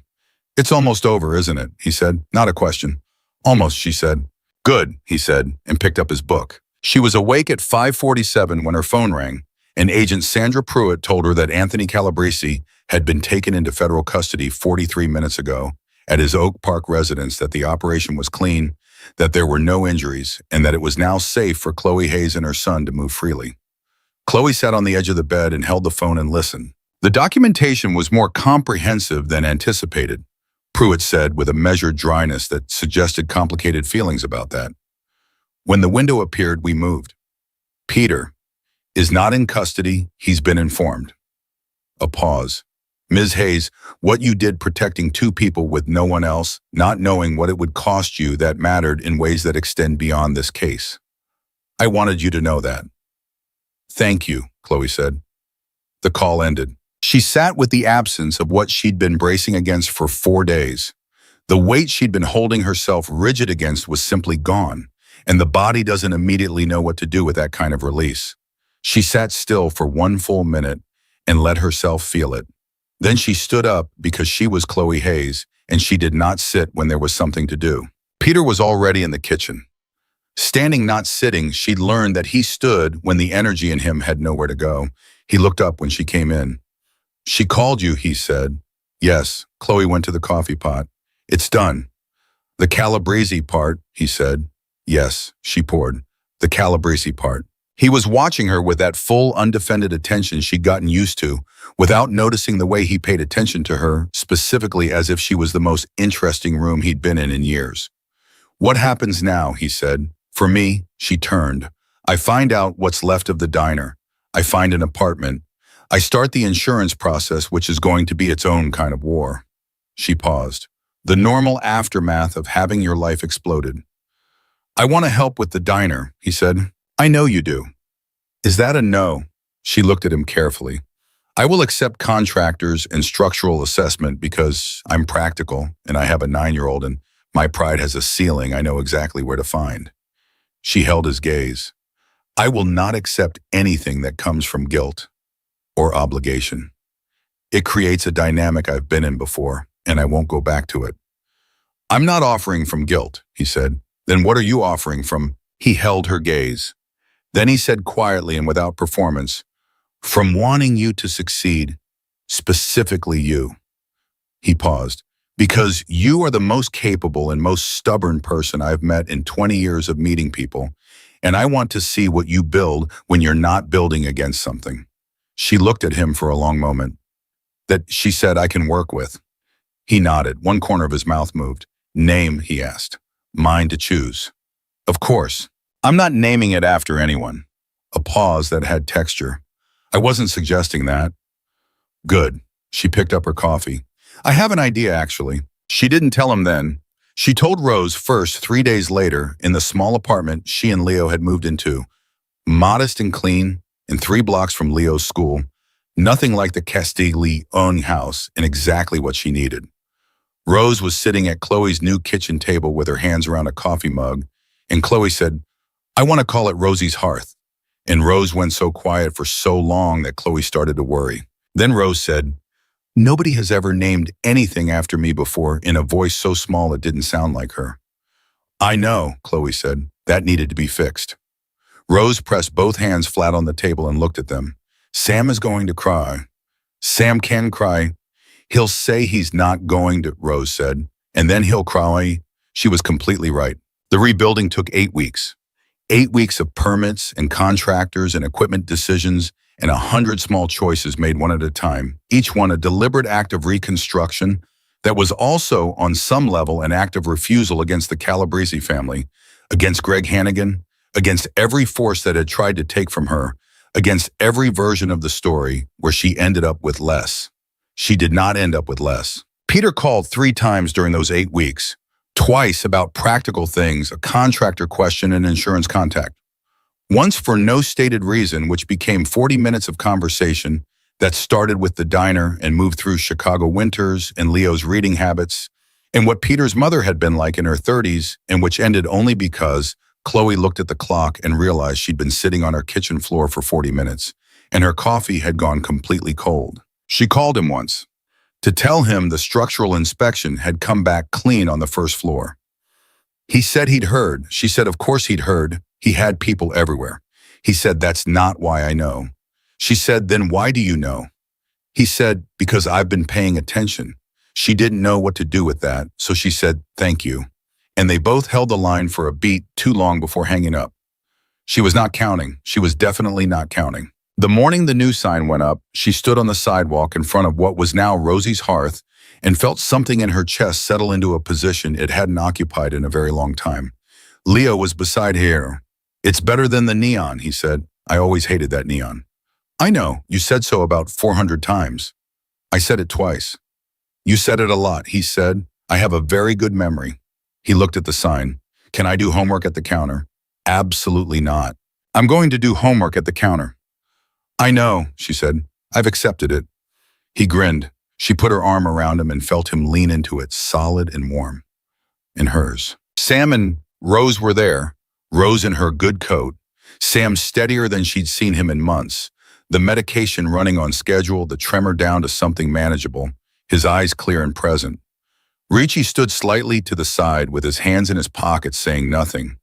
It's almost over, isn't it? He said. Not a question. Almost, she said. Good, he said, and picked up his book. She was awake at 5:47 when her phone rang, and Agent Sandra Pruitt told her that Anthony Calabrese had been taken into federal custody 43 minutes ago at his Oak Park residence, that the operation was clean, that there were no injuries, and that it was now safe for Chloe Hayes and her son to move freely. Chloe sat on the edge of the bed and held the phone and listened. The documentation was more comprehensive than anticipated, Pruitt said with a measured dryness that suggested complicated feelings about that. When the window appeared, we moved. Peter is not in custody. He's been informed. A pause. Ms. Hayes, what you did protecting two people with no one else, not knowing what it would cost you, that mattered in ways that extend beyond this case. I wanted you to know that. Thank you, Chloe said. The call ended. She sat with the absence of what she'd been bracing against for 4 days. The weight she'd been holding herself rigid against was simply gone, and the body doesn't immediately know what to do with that kind of release. She sat still for 1 full minute and let herself feel it. Then she stood up because she was Chloe Hayes, and she did not sit when there was something to do. Peter was already in the kitchen. Standing, not sitting, she'd learned that he stood when the energy in him had nowhere to go. He looked up when she came in. She called you, he said. Yes, Chloe went to the coffee pot. It's done. The Calabrese part, he said. Yes, she poured. The Calabrese part. He was watching her with that full, undefended attention she'd gotten used to, without noticing the way he paid attention to her, specifically as if she was the most interesting room he'd been in years. What happens now, he said. For me, she turned. I find out what's left of the diner. I find an apartment. I start the insurance process, which is going to be its own kind of war. She paused. The normal aftermath of having your life exploded. I want to help with the diner, he said. I know you do. Is that a no? She looked at him carefully. I will accept contractors and structural assessment because I'm practical and I have a 9-year-old and my pride has a ceiling I know exactly where to find. She held his gaze. I will not accept anything that comes from guilt or obligation. It creates a dynamic I've been in before, and I won't go back to it. I'm not offering from guilt, he said. Then what are you offering from? He held her gaze. Then he said quietly and without performance, from wanting you to succeed, specifically you. He paused. Because you are the most capable and most stubborn person I've met in 20 years of meeting people, and I want to see what you build when you're not building against something. She looked at him for a long moment. That, she said, I can work with. He nodded. One corner of his mouth moved. Name, he asked. Mine to choose. Of course. I'm not naming it after anyone. A pause that had texture. I wasn't suggesting that. Good. She picked up her coffee. I have an idea, actually. She didn't tell him then. She told Rose first 3 days later in the small apartment she and Leo had moved into. Modest and clean, and 3 blocks from Leo's school. Nothing like the Castiglione house, and exactly what she needed. Rose was sitting at Chloe's new kitchen table with her hands around a coffee mug, and Chloe said, I want to call it Rosie's Hearth. And Rose went so quiet for so long that Chloe started to worry. Then Rose said, Nobody has ever named anything after me before in a voice so small it didn't sound like her. I know, Chloe said. That needed to be fixed. Rose pressed both hands flat on the table and looked at them. Sam is going to cry. Sam can cry. He'll say he's not going to, Rose said, and then he'll cry. She was completely right. The rebuilding took 8 weeks. 8 weeks of permits and contractors and equipment decisions and 100 small choices made one at a time, each one a deliberate act of reconstruction, that was also, on some level, an act of refusal against the Calabrese family, against Greg Hannigan, against every force that had tried to take from her, against every version of the story where she ended up with less. She did not end up with less. Peter called 3 times during those 8 weeks, twice about practical things, a contractor question, and insurance contact. Once for no stated reason, which became 40 minutes of conversation that started with the diner and moved through Chicago winters and Leo's reading habits and what Peter's mother had been like in her 30s, and which ended only because Chloe looked at the clock and realized she'd been sitting on her kitchen floor for 40 minutes and her coffee had gone completely cold. She called him once to tell him the structural inspection had come back clean on the first floor. He said he'd heard. She said of course he'd heard. He had people everywhere. He said, that's not why I know. She said, then why do you know? He said, because I've been paying attention. She didn't know what to do with that, so she said, thank you. And they both held the line for a beat too long before hanging up. She was not counting. She was definitely not counting. The morning the news sign went up, she stood on the sidewalk in front of what was now Rosie's hearth and felt something in her chest settle into a position it hadn't occupied in a very long time. Leo was beside her. It's better than the neon, he said. I always hated that neon. I know, you said so about 400 times. I said it twice. You said it a lot, he said. I have a very good memory. He looked at the sign. Can I do homework at the counter? Absolutely not. I'm going to do homework at the counter. I know, she said. I've accepted it. He grinned. She put her arm around him and felt him lean into it, solid and warm. In hers. Sam and Rose were there. Rose in her good coat. Sam steadier than she'd seen him in months. The medication running on schedule, the tremor down to something manageable, his eyes clear and present. Ricci stood slightly to the side with his hands in his pockets saying nothing.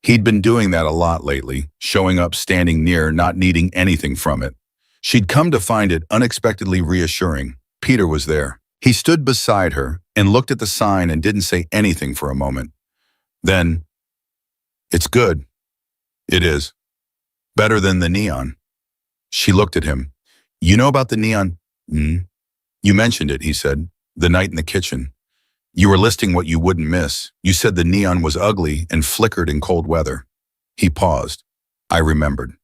He'd been doing that a lot lately, showing up standing near, not needing anything from it. She'd come to find it unexpectedly reassuring. Peter was there. He stood beside her and looked at the sign and didn't say anything for a moment. Then, it's good. It is. Better than the neon. She looked at him. You know about the neon? You mentioned it, he said. The night in the kitchen. You were listing what you wouldn't miss. You said the neon was ugly and flickered in cold weather. He paused. I remembered.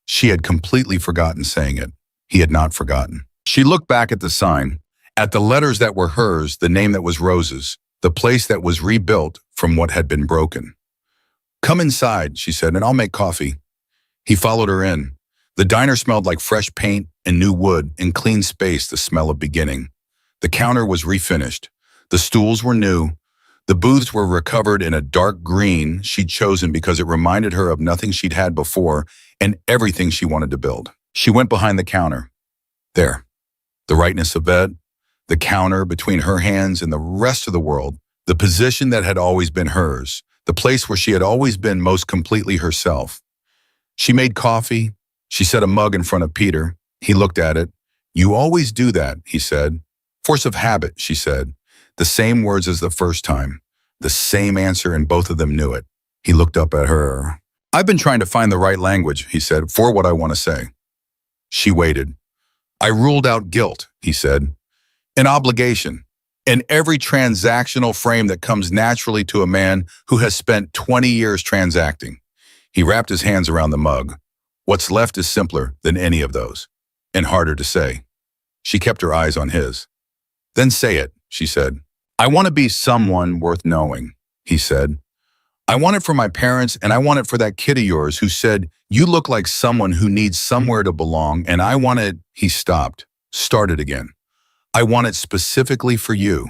She had completely forgotten saying it. He had not forgotten. She looked back at the sign, at the letters that were hers, the name that was Rose's, the place that was rebuilt from what had been broken. Come inside, she said, and I'll make coffee. He followed her in. The diner smelled like fresh paint and new wood and clean space, the smell of beginning. The counter was refinished. The stools were new. The booths were recovered in a dark green she'd chosen because it reminded her of nothing she'd had before and everything she wanted to build. She went behind the counter. There. The rightness of bed, the counter between her hands and the rest of the world, the position that had always been hers, the place where she had always been most completely herself. She made coffee. She set a mug in front of Peter. He looked at it. You always do that, he said. Force of habit, she said. The same words as the first time. The same answer, and both of them knew it. He looked up at her. I've been trying to find the right language, he said, for what I want to say. She waited. I ruled out guilt, he said. An obligation. And every transactional frame that comes naturally to a man who has spent 20 years transacting. He wrapped his hands around the mug. What's left is simpler than any of those, and harder to say. She kept her eyes on his. Then say it, she said. I want to be someone worth knowing, he said. I want it for my parents, and I want it for that kid of yours who said, you look like someone who needs somewhere to belong, and I want it, he stopped, started again. I want it specifically for you,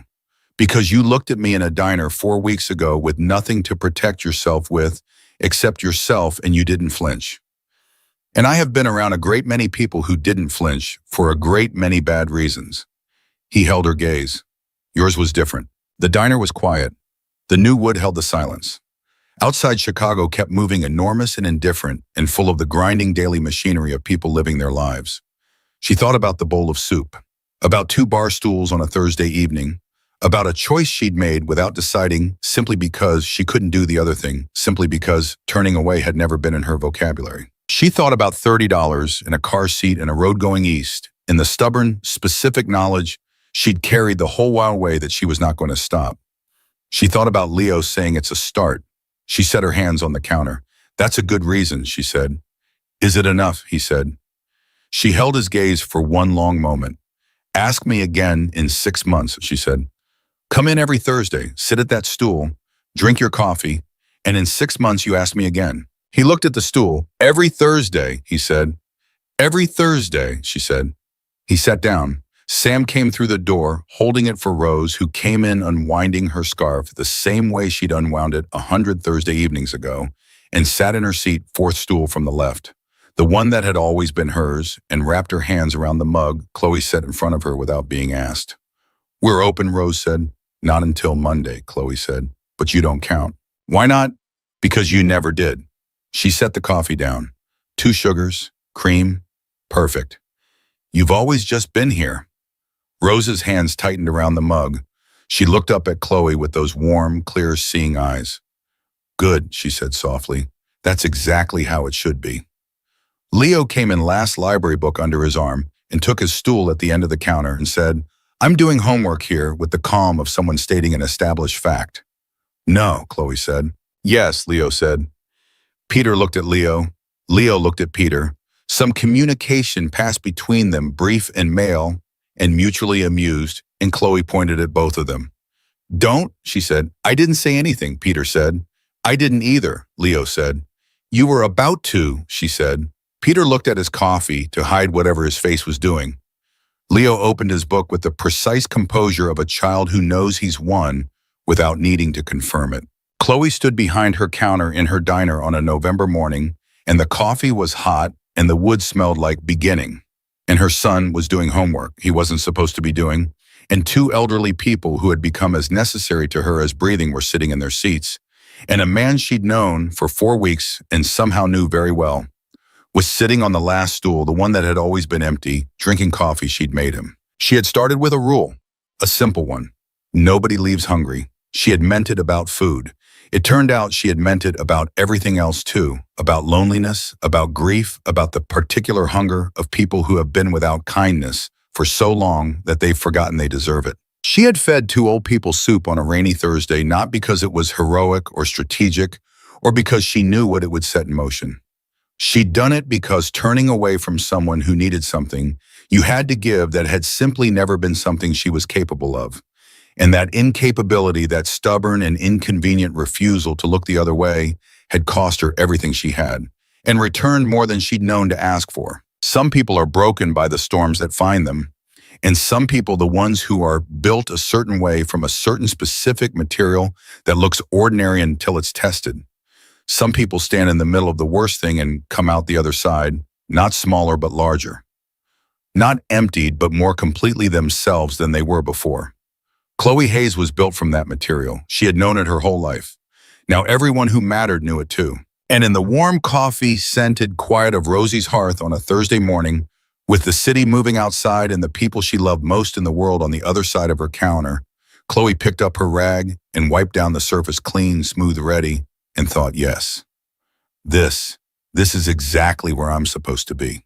because you looked at me in a diner 4 weeks ago with nothing to protect yourself with except yourself, and you didn't flinch. And I have been around a great many people who didn't flinch for a great many bad reasons. He held her gaze. Yours was different. The diner was quiet. The new wood held the silence. Outside Chicago kept moving enormous and indifferent and full of the grinding daily machinery of people living their lives. She thought about the bowl of soup, about 2 bar stools on a Thursday evening, about a choice she'd made without deciding simply because she couldn't do the other thing, simply because turning away had never been in her vocabulary. She thought about $30 in a car seat and a road going east, in the stubborn, specific knowledge She'd carried the whole while away that she was not going to stop. She thought about Leo saying it's a start. She set her hands on the counter. That's a good reason, she said. Is it enough, he said. She held his gaze for one long moment. Ask me again in 6 months, she said. Come in every Thursday, sit at that stool, drink your coffee, and in 6 months you ask me again. He looked at the stool. Every Thursday, he said. Every Thursday, she said. He sat down. Sam came through the door, holding it for Rose, who came in unwinding her scarf the same way she'd unwound it 100 Thursday evenings ago, and sat in her seat, fourth stool from the left, the one that had always been hers, and wrapped her hands around the mug Chloe set in front of her without being asked. We're open, Rose said. Not until Monday, Chloe said. But you don't count. Why not? Because you never did. She set the coffee down. 2 sugars, cream, perfect. You've always just been here. Rose's hands tightened around the mug. She looked up at Chloe with those warm, clear, seeing eyes. Good, she said softly. That's exactly how it should be. Leo came in last library book under his arm and took his stool at the end of the counter and said, I'm doing homework here with the calm of someone stating an established fact. No, Chloe said. Yes, Leo said. Peter looked at Leo. Leo looked at Peter. Some communication passed between them, brief and male, and mutually amused, and Chloe pointed at both of them. Don't, she said. I didn't say anything, Peter said. I didn't either, Leo said. You were about to, she said. Peter looked at his coffee to hide whatever his face was doing. Leo opened his book with the precise composure of a child who knows he's won without needing to confirm it. Chloe stood behind her counter in her diner on a November morning, and the coffee was hot and the wood smelled like beginning. And her son was doing homework he wasn't supposed to be doing, and 2 elderly people who had become as necessary to her as breathing were sitting in their seats, and a man she'd known for 4 weeks and somehow knew very well was sitting on the last stool, the one that had always been empty, drinking coffee she'd made him. She had started with a rule, a simple one. Nobody leaves hungry. She had meant it about food. It turned out she had meant it about everything else too, about loneliness, about grief, about the particular hunger of people who have been without kindness for so long that they've forgotten they deserve it. She had fed 2 old people soup on a rainy Thursday, not because it was heroic or strategic, or because she knew what it would set in motion. She'd done it because turning away from someone who needed something you had to give that had simply never been something she was capable of. And that incapability, that stubborn and inconvenient refusal to look the other way, had cost her everything she had, and returned more than she'd known to ask for. Some people are broken by the storms that find them, and some people, the ones who are built a certain way from a certain specific material that looks ordinary until it's tested. Some people stand in the middle of the worst thing and come out the other side, not smaller but larger. Not emptied, but more completely themselves than they were before. Chloe Hayes was built from that material. She had known it her whole life. Now everyone who mattered knew it too. And in the warm coffee-scented quiet of Rosie's hearth on a Thursday morning, with the city moving outside and the people she loved most in the world on the other side of her counter, Chloe picked up her rag and wiped down the surface clean, smooth, ready, and thought, yes, this is exactly where I'm supposed to be.